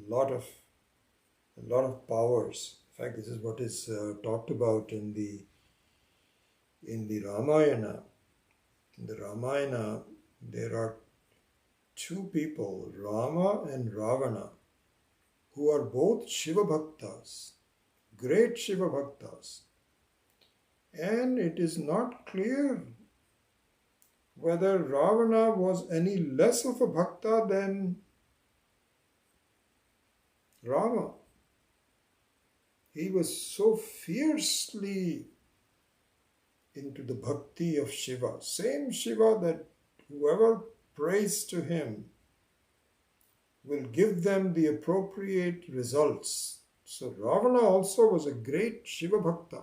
lot of powers. In fact, this is what is talked about in the Ramayana. In the Ramayana, there are two people, Rama and Ravana, who are both Shiva Bhaktas, great Shiva Bhaktas. And it is not clear whether Ravana was any less of a Bhakta than Rama. He was so fiercely into the bhakti of Shiva. Same Shiva that whoever prays to him will give them the appropriate results. So Ravana also was a great Shiva Bhakta.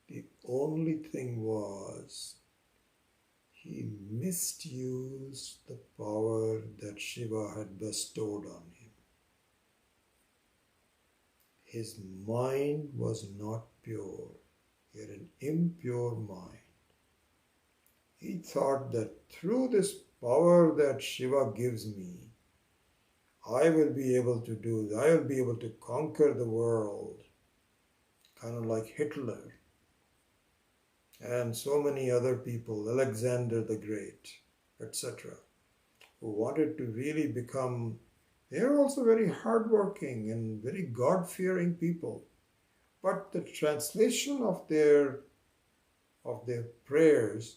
The only thing was he misused the power that Shiva had bestowed on him. His mind was not pure. He had an impure mind. He thought that through this power that Shiva gives me, I will be able to conquer the world, kind of like Hitler and so many other people, Alexander the Great, etc., who wanted to really become. They are also very hardworking and very God-fearing people. But the translation of their prayers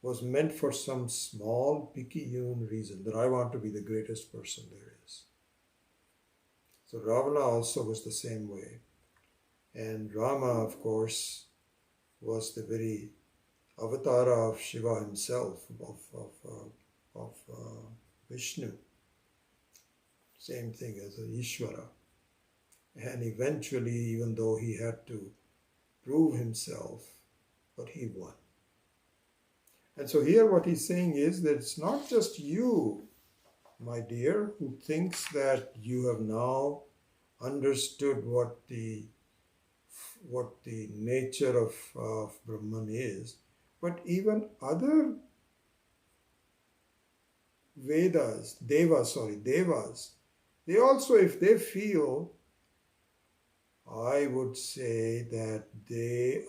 was meant for some small, picayune reason, that I want to be the greatest person there is. So Ravana also was the same way. And Rama, of course, was the very avatara of Shiva himself, of Vishnu. Same thing as Ishvara. And eventually, even though he had to prove himself, but he won. And so here what he's saying is that it's not just you, my dear, who thinks that you have now understood what the nature of Brahman is, but even other Devas, they also, if they feel, I would say that they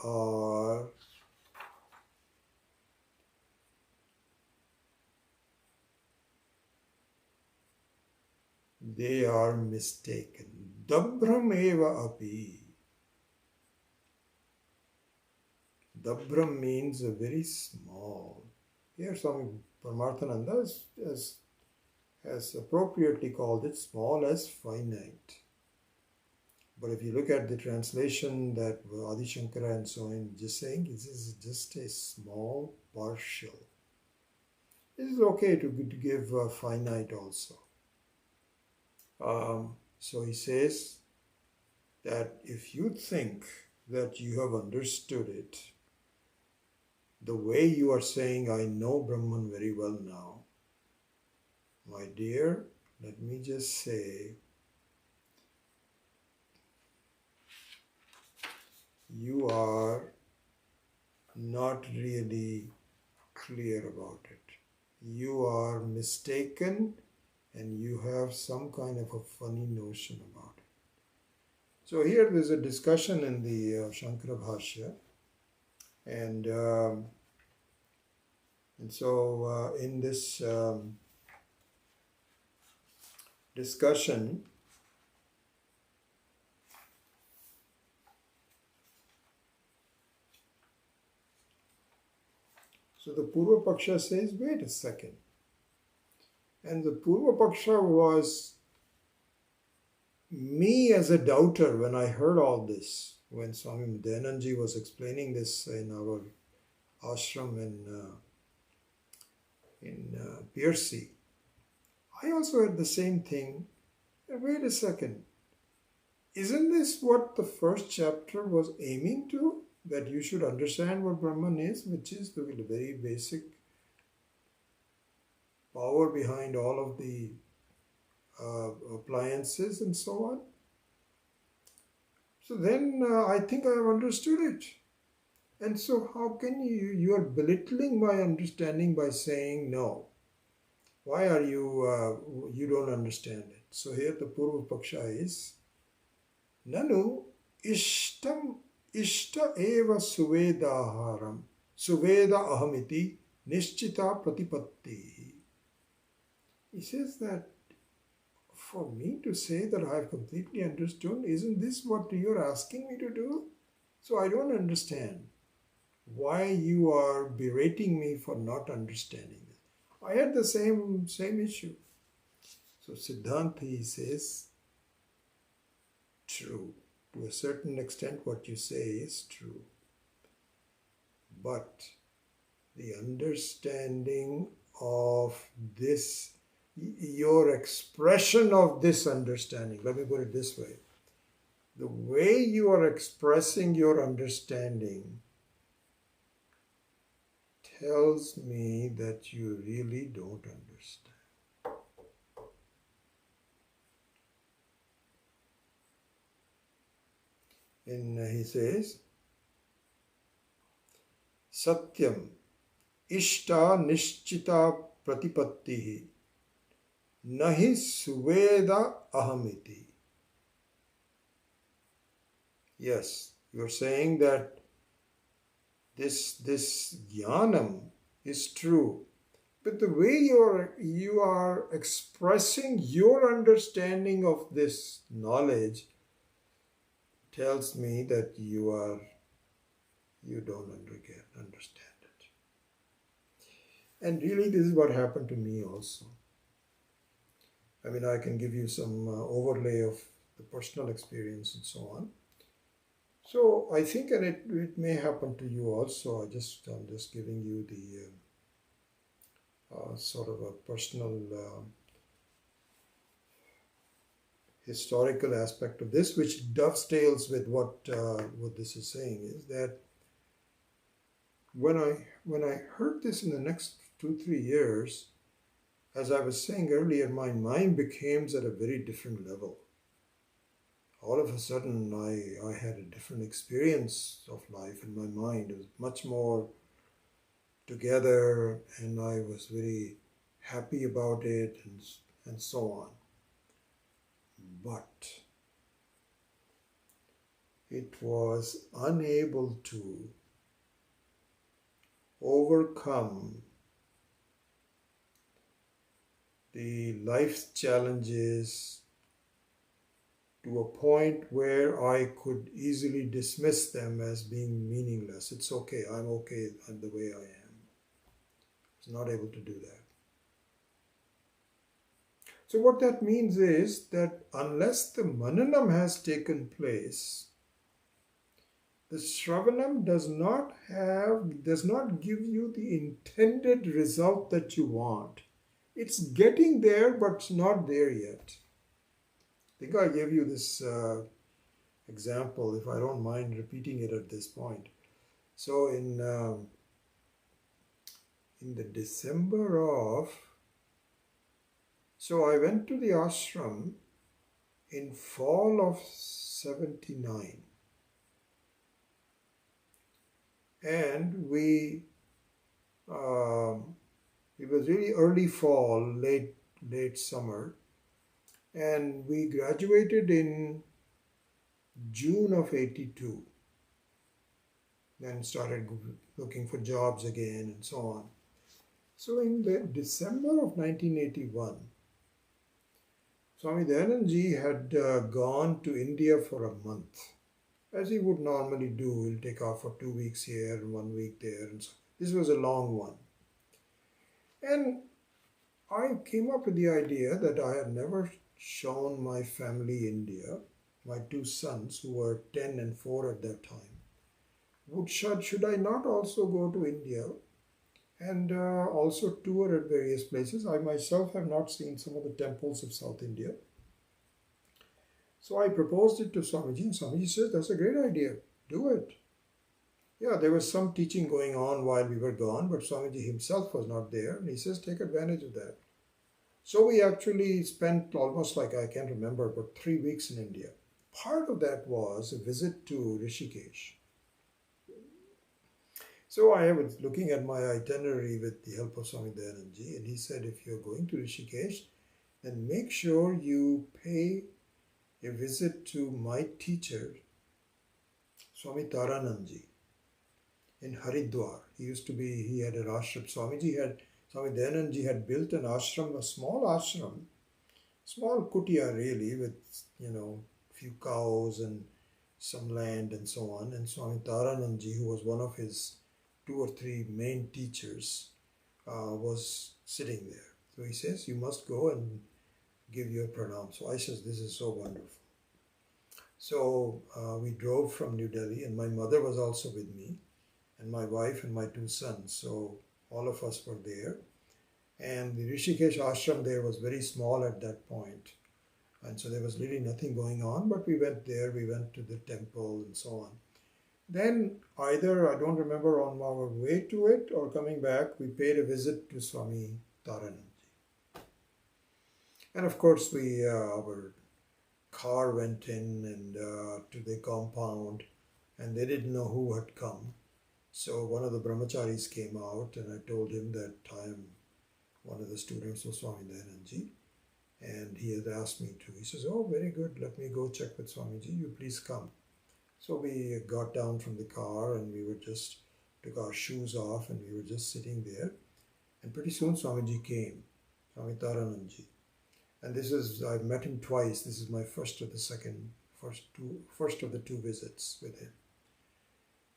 are mistaken. Dabram eva api. Dabram means a very small. Here Swami Paramarthananda has appropriately called it small as finite. But if you look at the translation that Adi Shankara and so on, just saying this is just a small partial. It is okay to give finite also. So he says that if you think that you have understood it, the way you are saying, I know Brahman very well now, my dear, let me just say, you are not really clear about it. You are mistaken and you have some kind of a funny notion about it. So here there's a discussion in the Shankara Bhashya, and so in this discussion, So the Purva Paksha says, wait a second. And the Purva Paksha was me as a doubter when I heard all this. When Swami Dayananji was explaining this in our ashram in Piercy, I also had the same thing. Wait a second. Isn't this what the first chapter was aiming to? That you should understand what Brahman is, which is the very basic power behind all of the appliances and so on. So then I think I have understood it. And so how can you are belittling my understanding by saying no. Why are you don't understand it? So here the Purva Paksha is, Nanu ishtam ishta eva suvedaharam suveda ahamiti nishchita pratipatti. He says that for me to say that I have completely understood, isn't this what you're asking me to do? So I don't understand why you are berating me for not understanding this. I had the same issue. So Siddhanta, he says, true. To a certain extent what you say is true. But the understanding of this, your expression of this understanding, let me put it this way. The way you are expressing your understanding tells me that you really don't understand. And he says, Satyam ishta nishchita pratipattihi nahi suveda ahamiti. Yes, you're saying that this jnanam is true, but the way you are expressing your understanding of this knowledge tells me that you don't understand it. And really, this is what happened to me also. I mean, I can give you some overlay of the personal experience and so on. So I think, and it may happen to you also. I'm just giving you the sort of a personal historical aspect of this, which dovetails with what this is saying, is that when I heard this in the next 2-3 years, as I was saying earlier, my mind became at a very different level. All of a sudden, I had a different experience of life in my mind. It was much more together, and I was very happy about it, and so on. But it was unable to overcome the life's challenges to a point where I could easily dismiss them as being meaningless. It's okay, I'm the way I am. I was not able to do that. So what that means is that unless the mananam has taken place, the Shravanam does not give you the intended result that you want. It's getting there, but it's not there yet. I think I gave you this example, if I don't mind repeating it at this point. So in the December of, so I went to the ashram in fall of 79. And it was really early fall, late summer, and we graduated in June of 82. Then started looking for jobs again and so on. So in the December of 1981, Swami Dayananji had gone to India for a month, as he would normally do. He'll take off for 2 weeks here and 1 week there. And so This was a long one. And I came up with the idea that I had never shown my family India, my two sons who were 10 and 4 at that time. Should I not also go to India and also tour at various places? I myself have not seen some of the temples of South India. So I proposed it to Swamiji, and Swamiji said, that's a great idea, do it. Yeah, there was some teaching going on while we were gone, but Swamiji himself was not there, and he says, take advantage of that. So we actually spent almost like, I can't remember, but 3 weeks in India. Part of that was a visit to Rishikesh. So I was looking at my itinerary with the help of Swami Dayanandji, and he said, if you're going to Rishikesh, then make sure you pay a visit to my teacher, Swami Taranandji, in Haridwar. He had an ashram. Swami Dayanandji had built an ashram, a small kutia really, with, few cows and some land and so on. And Swami Taranandji, who was one of his 2 or 3 main teachers, was sitting there. So he says, you must go and give your pranam. So I says, this is so wonderful. So we drove from New Delhi, and my mother was also with me, and my wife and my 2 sons. So all of us were there. And the Rishikesh ashram there was very small at that point. And so there was really nothing going on, but we went there, we went to the temple and so on. Then either, I don't remember, on our way to it or coming back, we paid a visit to Swami Taranandji. And of course, our car went in and to the compound, and they didn't know who had come. So one of the brahmacharis came out, and I told him that I am one of the students of Swami Dayanandji, and he had asked me to. He says, oh, very good, let me go check with Swamiji, you please come. So we got down from the car, and we took our shoes off, and we were just sitting there. And pretty soon Swamiji came, Swami Taranandji. And I've met him twice. This is my first of the 2 visits with him.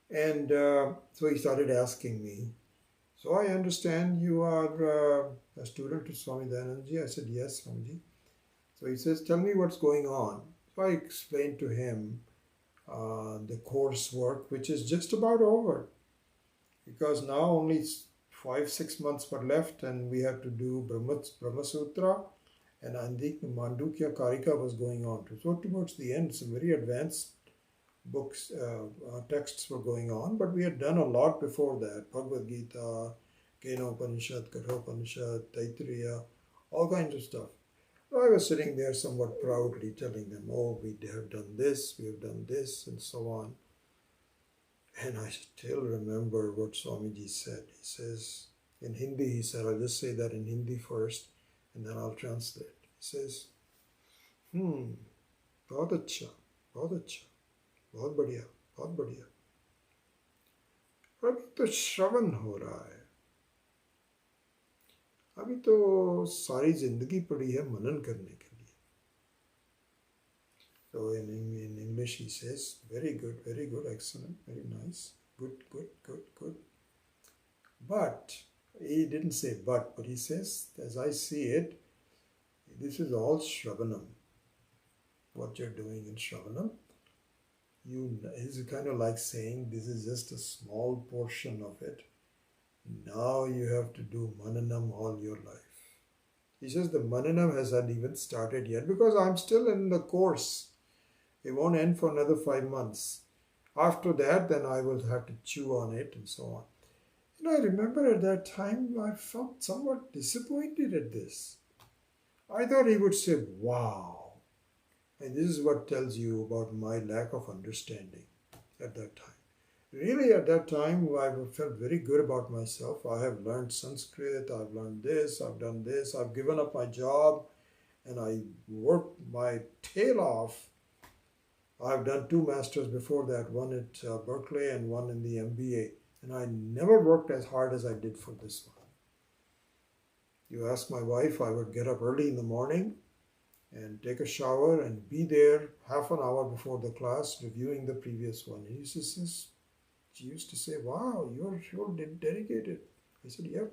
And so he started asking me, so I understand you are a student of Swami Dayanandji. I said, yes, Swamiji. So he says, tell me what's going on. So I explained to him the coursework, which is just about over, because now only 5-6 months were left, and we had to do Brahma Sutra, and I think Mandukya Karika was going on too. So towards the end, some very advanced books, texts were going on, but we had done a lot before that. Bhagavad Gita, Kenopanishad, Kathopanishad, Taittiriya, all kinds of stuff. So I was sitting there somewhat proudly telling them, oh, we have done this, and so on. And I still remember what Swamiji said. He says, in Hindi, he said, I'll just say that in Hindi first, and then I'll translate. He says, bahut acha, बहुत बढ़िया, बहुत बढ़िया। अभी तो श्रवण हो रहा है, अभी तो सारी जिंदगी पड़ी है मनन करने के लिए। So in English he says, very good, excellent, very nice, good. But he didn't say but he says, as I see it, this is all Shravanam. What you're doing in Shravanam, it's kind of like saying this is just a small portion of it. Now you have to do Mananam all your life. He says the Mananam hasn't even started yet because I'm still in the course. It won't end for another 5 months. After that, then I will have to chew on it and so on. I remember at that time I felt somewhat disappointed at this. I thought he would say, wow. And this is what tells you about my lack of understanding at that time. Really, at that time, I felt very good about myself. I have learned Sanskrit, I've learned this, I've done this, I've given up my job, and I worked my tail off. I've done 2 masters before that, one at Berkeley and one in the MBA, and I never worked as hard as I did for this one. You ask my wife, I would get up early in the morning and take a shower and be there half an hour before the class reviewing the previous one. And she used to say, wow, you're sure dedicated. I said, yep,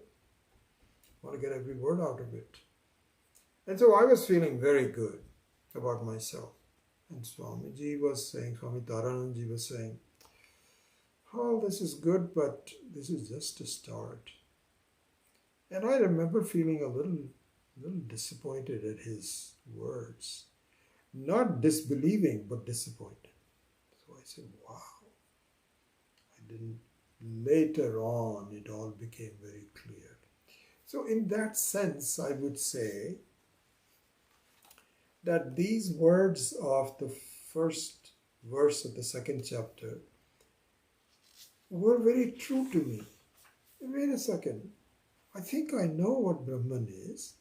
want to get every word out of it. And so I was feeling very good about myself. And Swami Taranandji was saying, oh, this is good, but this is just a start. And I remember feeling a little disappointed at his words. Not disbelieving, but disappointed. So I said, wow. I didn't. Later on, it all became very clear. So in that sense, I would say that these words of the first verse of the second chapter were very true to me. Wait a second. I think I know what Brahman is.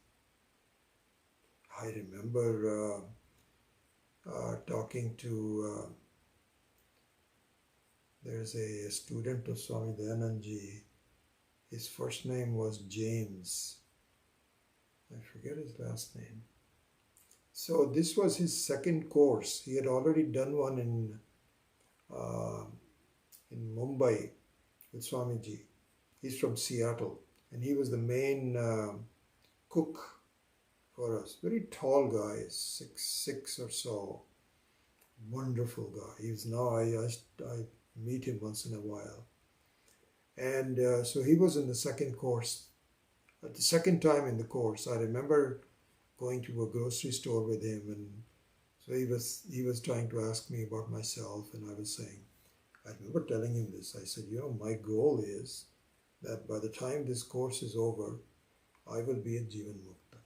I remember talking to, there's a student of Swami Dayanandji. His first name was James. I forget his last name. So this was his second course. He had already done one in Mumbai with Swamiji. He's from Seattle, and he was the main cook for us. Very tall guy, 6'6" or so. Wonderful guy. He's now, I meet him once in a while. And so he was in the second course. At the second time in the course, I remember going to a grocery store with him, and so he was trying to ask me about myself, and I was saying, I remember telling him this. I said, my goal is that by the time this course is over, I will be a Jivan Mukta.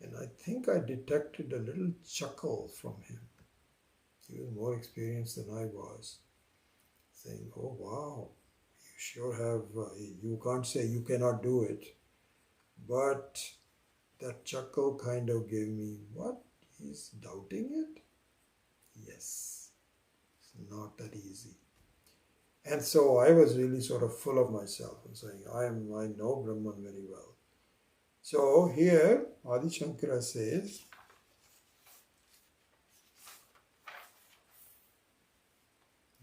And I think I detected a little chuckle from him. He was more experienced than I was, saying, oh wow, you sure have, you can't say you cannot do it. But that chuckle kind of gave me, what? He's doubting it? Yes, it's not that easy. And so I was really sort of full of myself and saying, I know Brahman very well. So here, Adi Shankara says,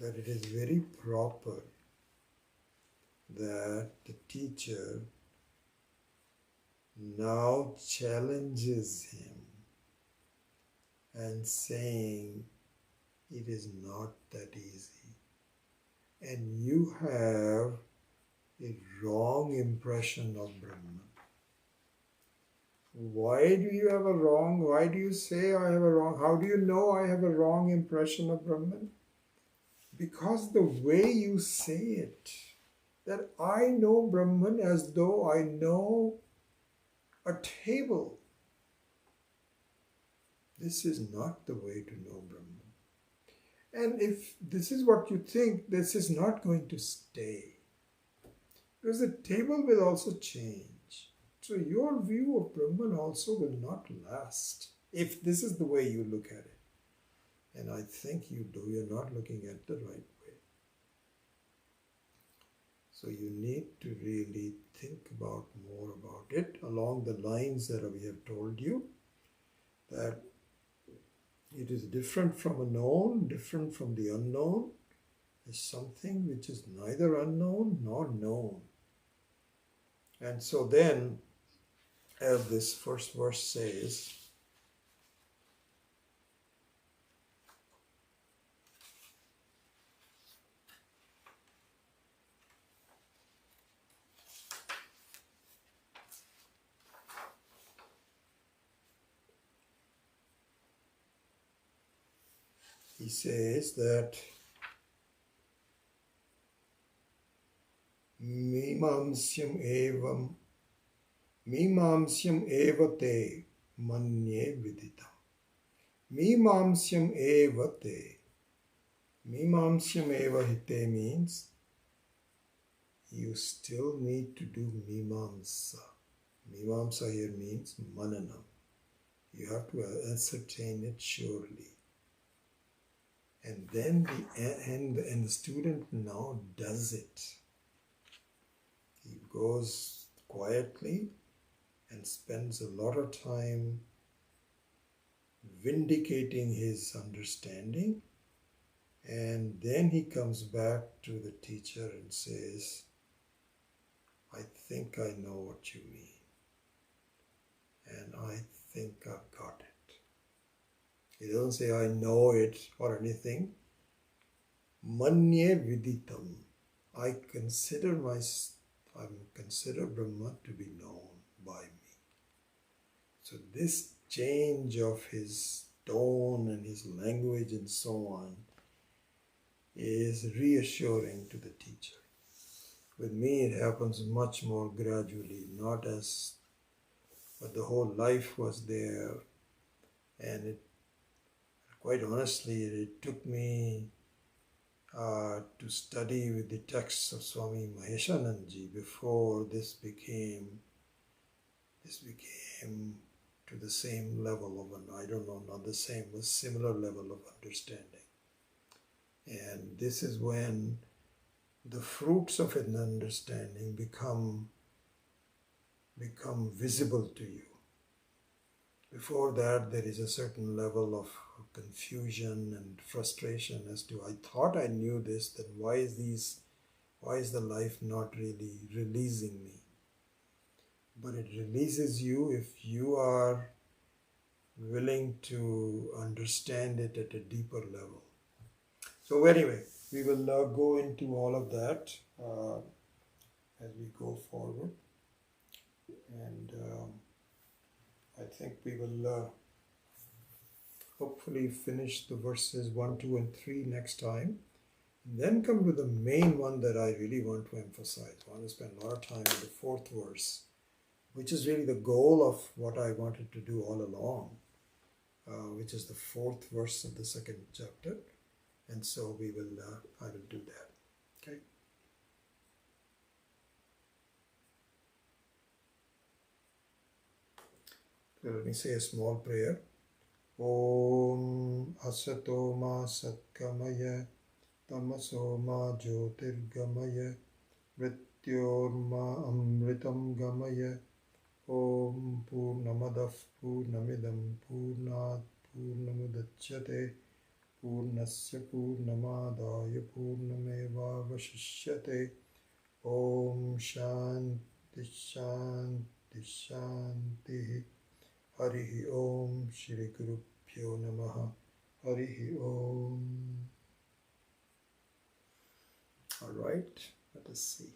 that it is very proper that the teacher now challenges him and saying it is not that easy. And you have a wrong impression of Brahman. Why do you have a wrong? Why do you say I have a wrong? How do you know I have a wrong impression of Brahman? Because the way you say it, that I know Brahman as though I know a table. This is not the way to know Brahman. And if this is what you think, this is not going to stay. Because the table will also change. So your view of Brahman also will not last if this is the way you look at it. And I think you do. You're not looking at the right way. So you need to really think about more about it along the lines that we have told you, that it is different from a known, different from the unknown, is something which is neither unknown nor known. And so then, as this first verse says, he says that Mimamsyam eva te manye viditam. Mimamsyam eva te. Mimamsyam eva hite means you still need to do mimamsa. Mimamsa here means mananam. You have to ascertain it surely. And then the student now does it. He goes quietly and spends a lot of time vindicating his understanding And then he comes back to the teacher and says, I think I know what you mean. And I think I've got it. He doesn't say I know it or anything. Manye viditam. I consider Brahma to be known by me. So this change of his tone and his language and so on is reassuring to the teacher. With me it happens much more gradually, but the whole life was there, and quite honestly it took me to study with the texts of Swami Maheshanandji before this became to the same level of not the same, but similar level of understanding. And this is when the fruits of an understanding become visible to you. Before that, there is a certain level of confusion and frustration as to, I thought I knew this, then why is the life not really releasing me? But it releases you if you are willing to understand it at a deeper level. So anyway, we will go into all of that as we go forward. And I think we will hopefully finish the verses 1, 2, and 3 next time. And then come to the main one that I really want to emphasize. I want to spend a lot of time in the 4th verse, which is really the goal of what I wanted to do all along, which is the 4th verse of the 2nd chapter. And so I will do that. Okay. So let me say a small prayer. Om Asato Ma Satkamaya Tamaso Ma Jyotirgamaya Mrityorma Amritam Gamaya Om Purnamadav Purnamidam Purnat Purnamudachyate Purnasya Purnamadaya Purnameva Vashishyate Om Shanti Shanti Shanti Harihi Om Shri Guru Pyo Namaha Harihi Om. All right, let us see.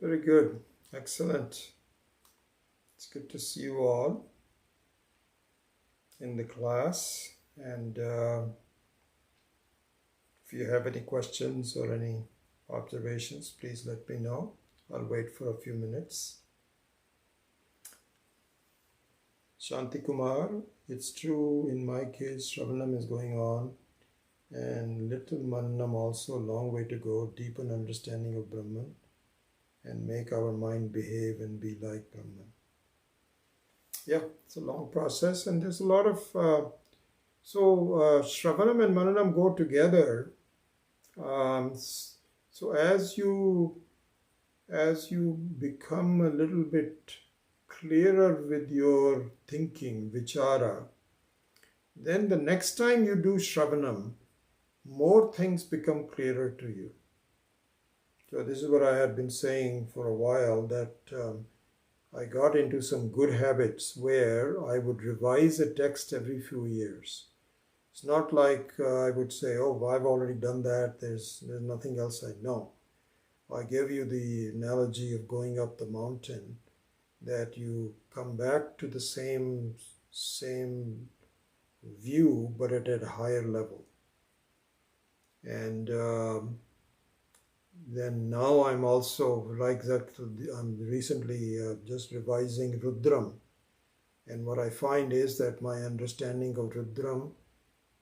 Very good. Excellent. It's good to see you all in the class. And if you have any questions or any observations, please let me know. I'll wait for a few minutes. Shanti Kumar, it's true, in my case, Shravanam is going on, and little Mannam also, long way to go, deepen understanding of Brahman, and make our mind behave and be like Brahman. Yeah, it's a long process, and there's a lot of... Shravanam and Mananam go together. So as you become a little bit clearer with your thinking, vichara, then the next time you do Shravanam, more things become clearer to you. So this is what I had been saying for a while, that I got into some good habits where I would revise a text every few years. It's not like I would say, oh, I've already done that, there's nothing else I know. I gave you the analogy of going up the mountain, that you come back to the same view, but at a higher level. And then now I'm also like that. I'm recently just revising Rudram. And what I find is that my understanding of Rudram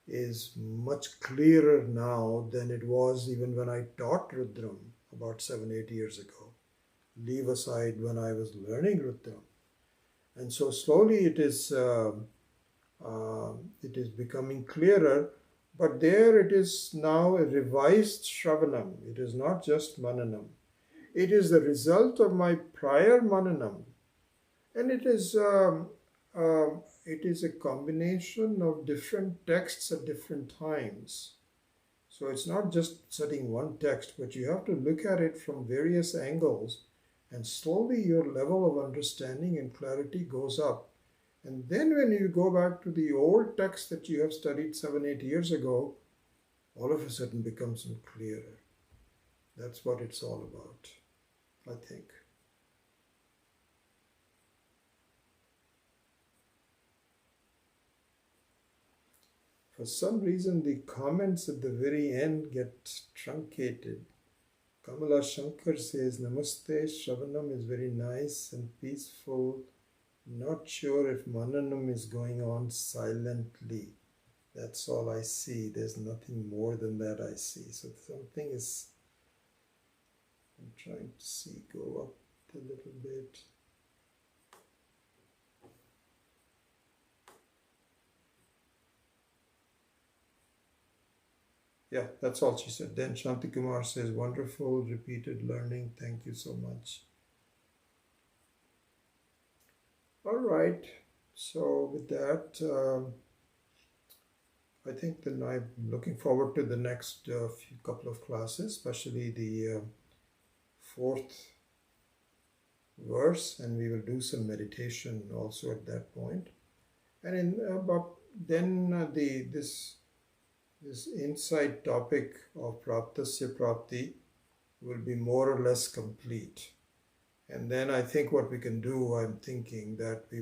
is much clearer now than it was even when I taught Rudram about 7-8 years ago. Leave aside when I was learning Rudram. And so slowly it is becoming clearer, but there it is now a revised Shravanam. It is not just Mananam. It is the result of my prior Mananam. And it is a combination of different texts at different times. So it's not just studying one text, but you have to look at it from various angles, and slowly your level of understanding and clarity goes up. And then when you go back to the old text that you have studied 7-8 years ago, all of a sudden becomes clearer. That's what it's all about, I think. For some reason, the comments at the very end get truncated. Kamala Shankar says, Namaste, Shravanam is very nice and peaceful. Not sure if Mananam is going on silently. That's all I see. There's nothing more than that I see. So something is, I'm trying to see, go up a little bit. Yeah, that's all she said. Then Shanti Kumar says, wonderful, repeated learning. Thank you so much. All right. So with that, I think then I'm looking forward to the next couple of classes, especially the fourth verse, and we will do some meditation also at that point. And this insight topic of Praptasya Prapti will be more or less complete. And then I think what we can do, I'm thinking that we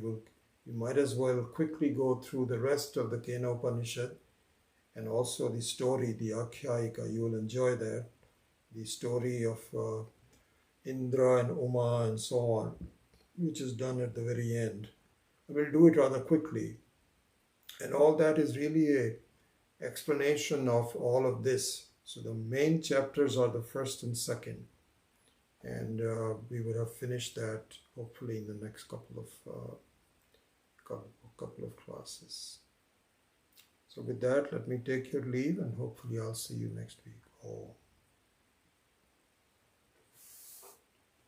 might as well quickly go through the rest of the Kena Upanishad, and also the story, the Akhyayika. You will enjoy that. The story of Indra and Uma and so on, which is done at the very end. I will do it rather quickly. And all that is really a explanation of all of this. So the main chapters are the first and second, and we would have finished that hopefully in the next couple of classes. So with that, let me take your leave, and hopefully I'll see you next week. Oh.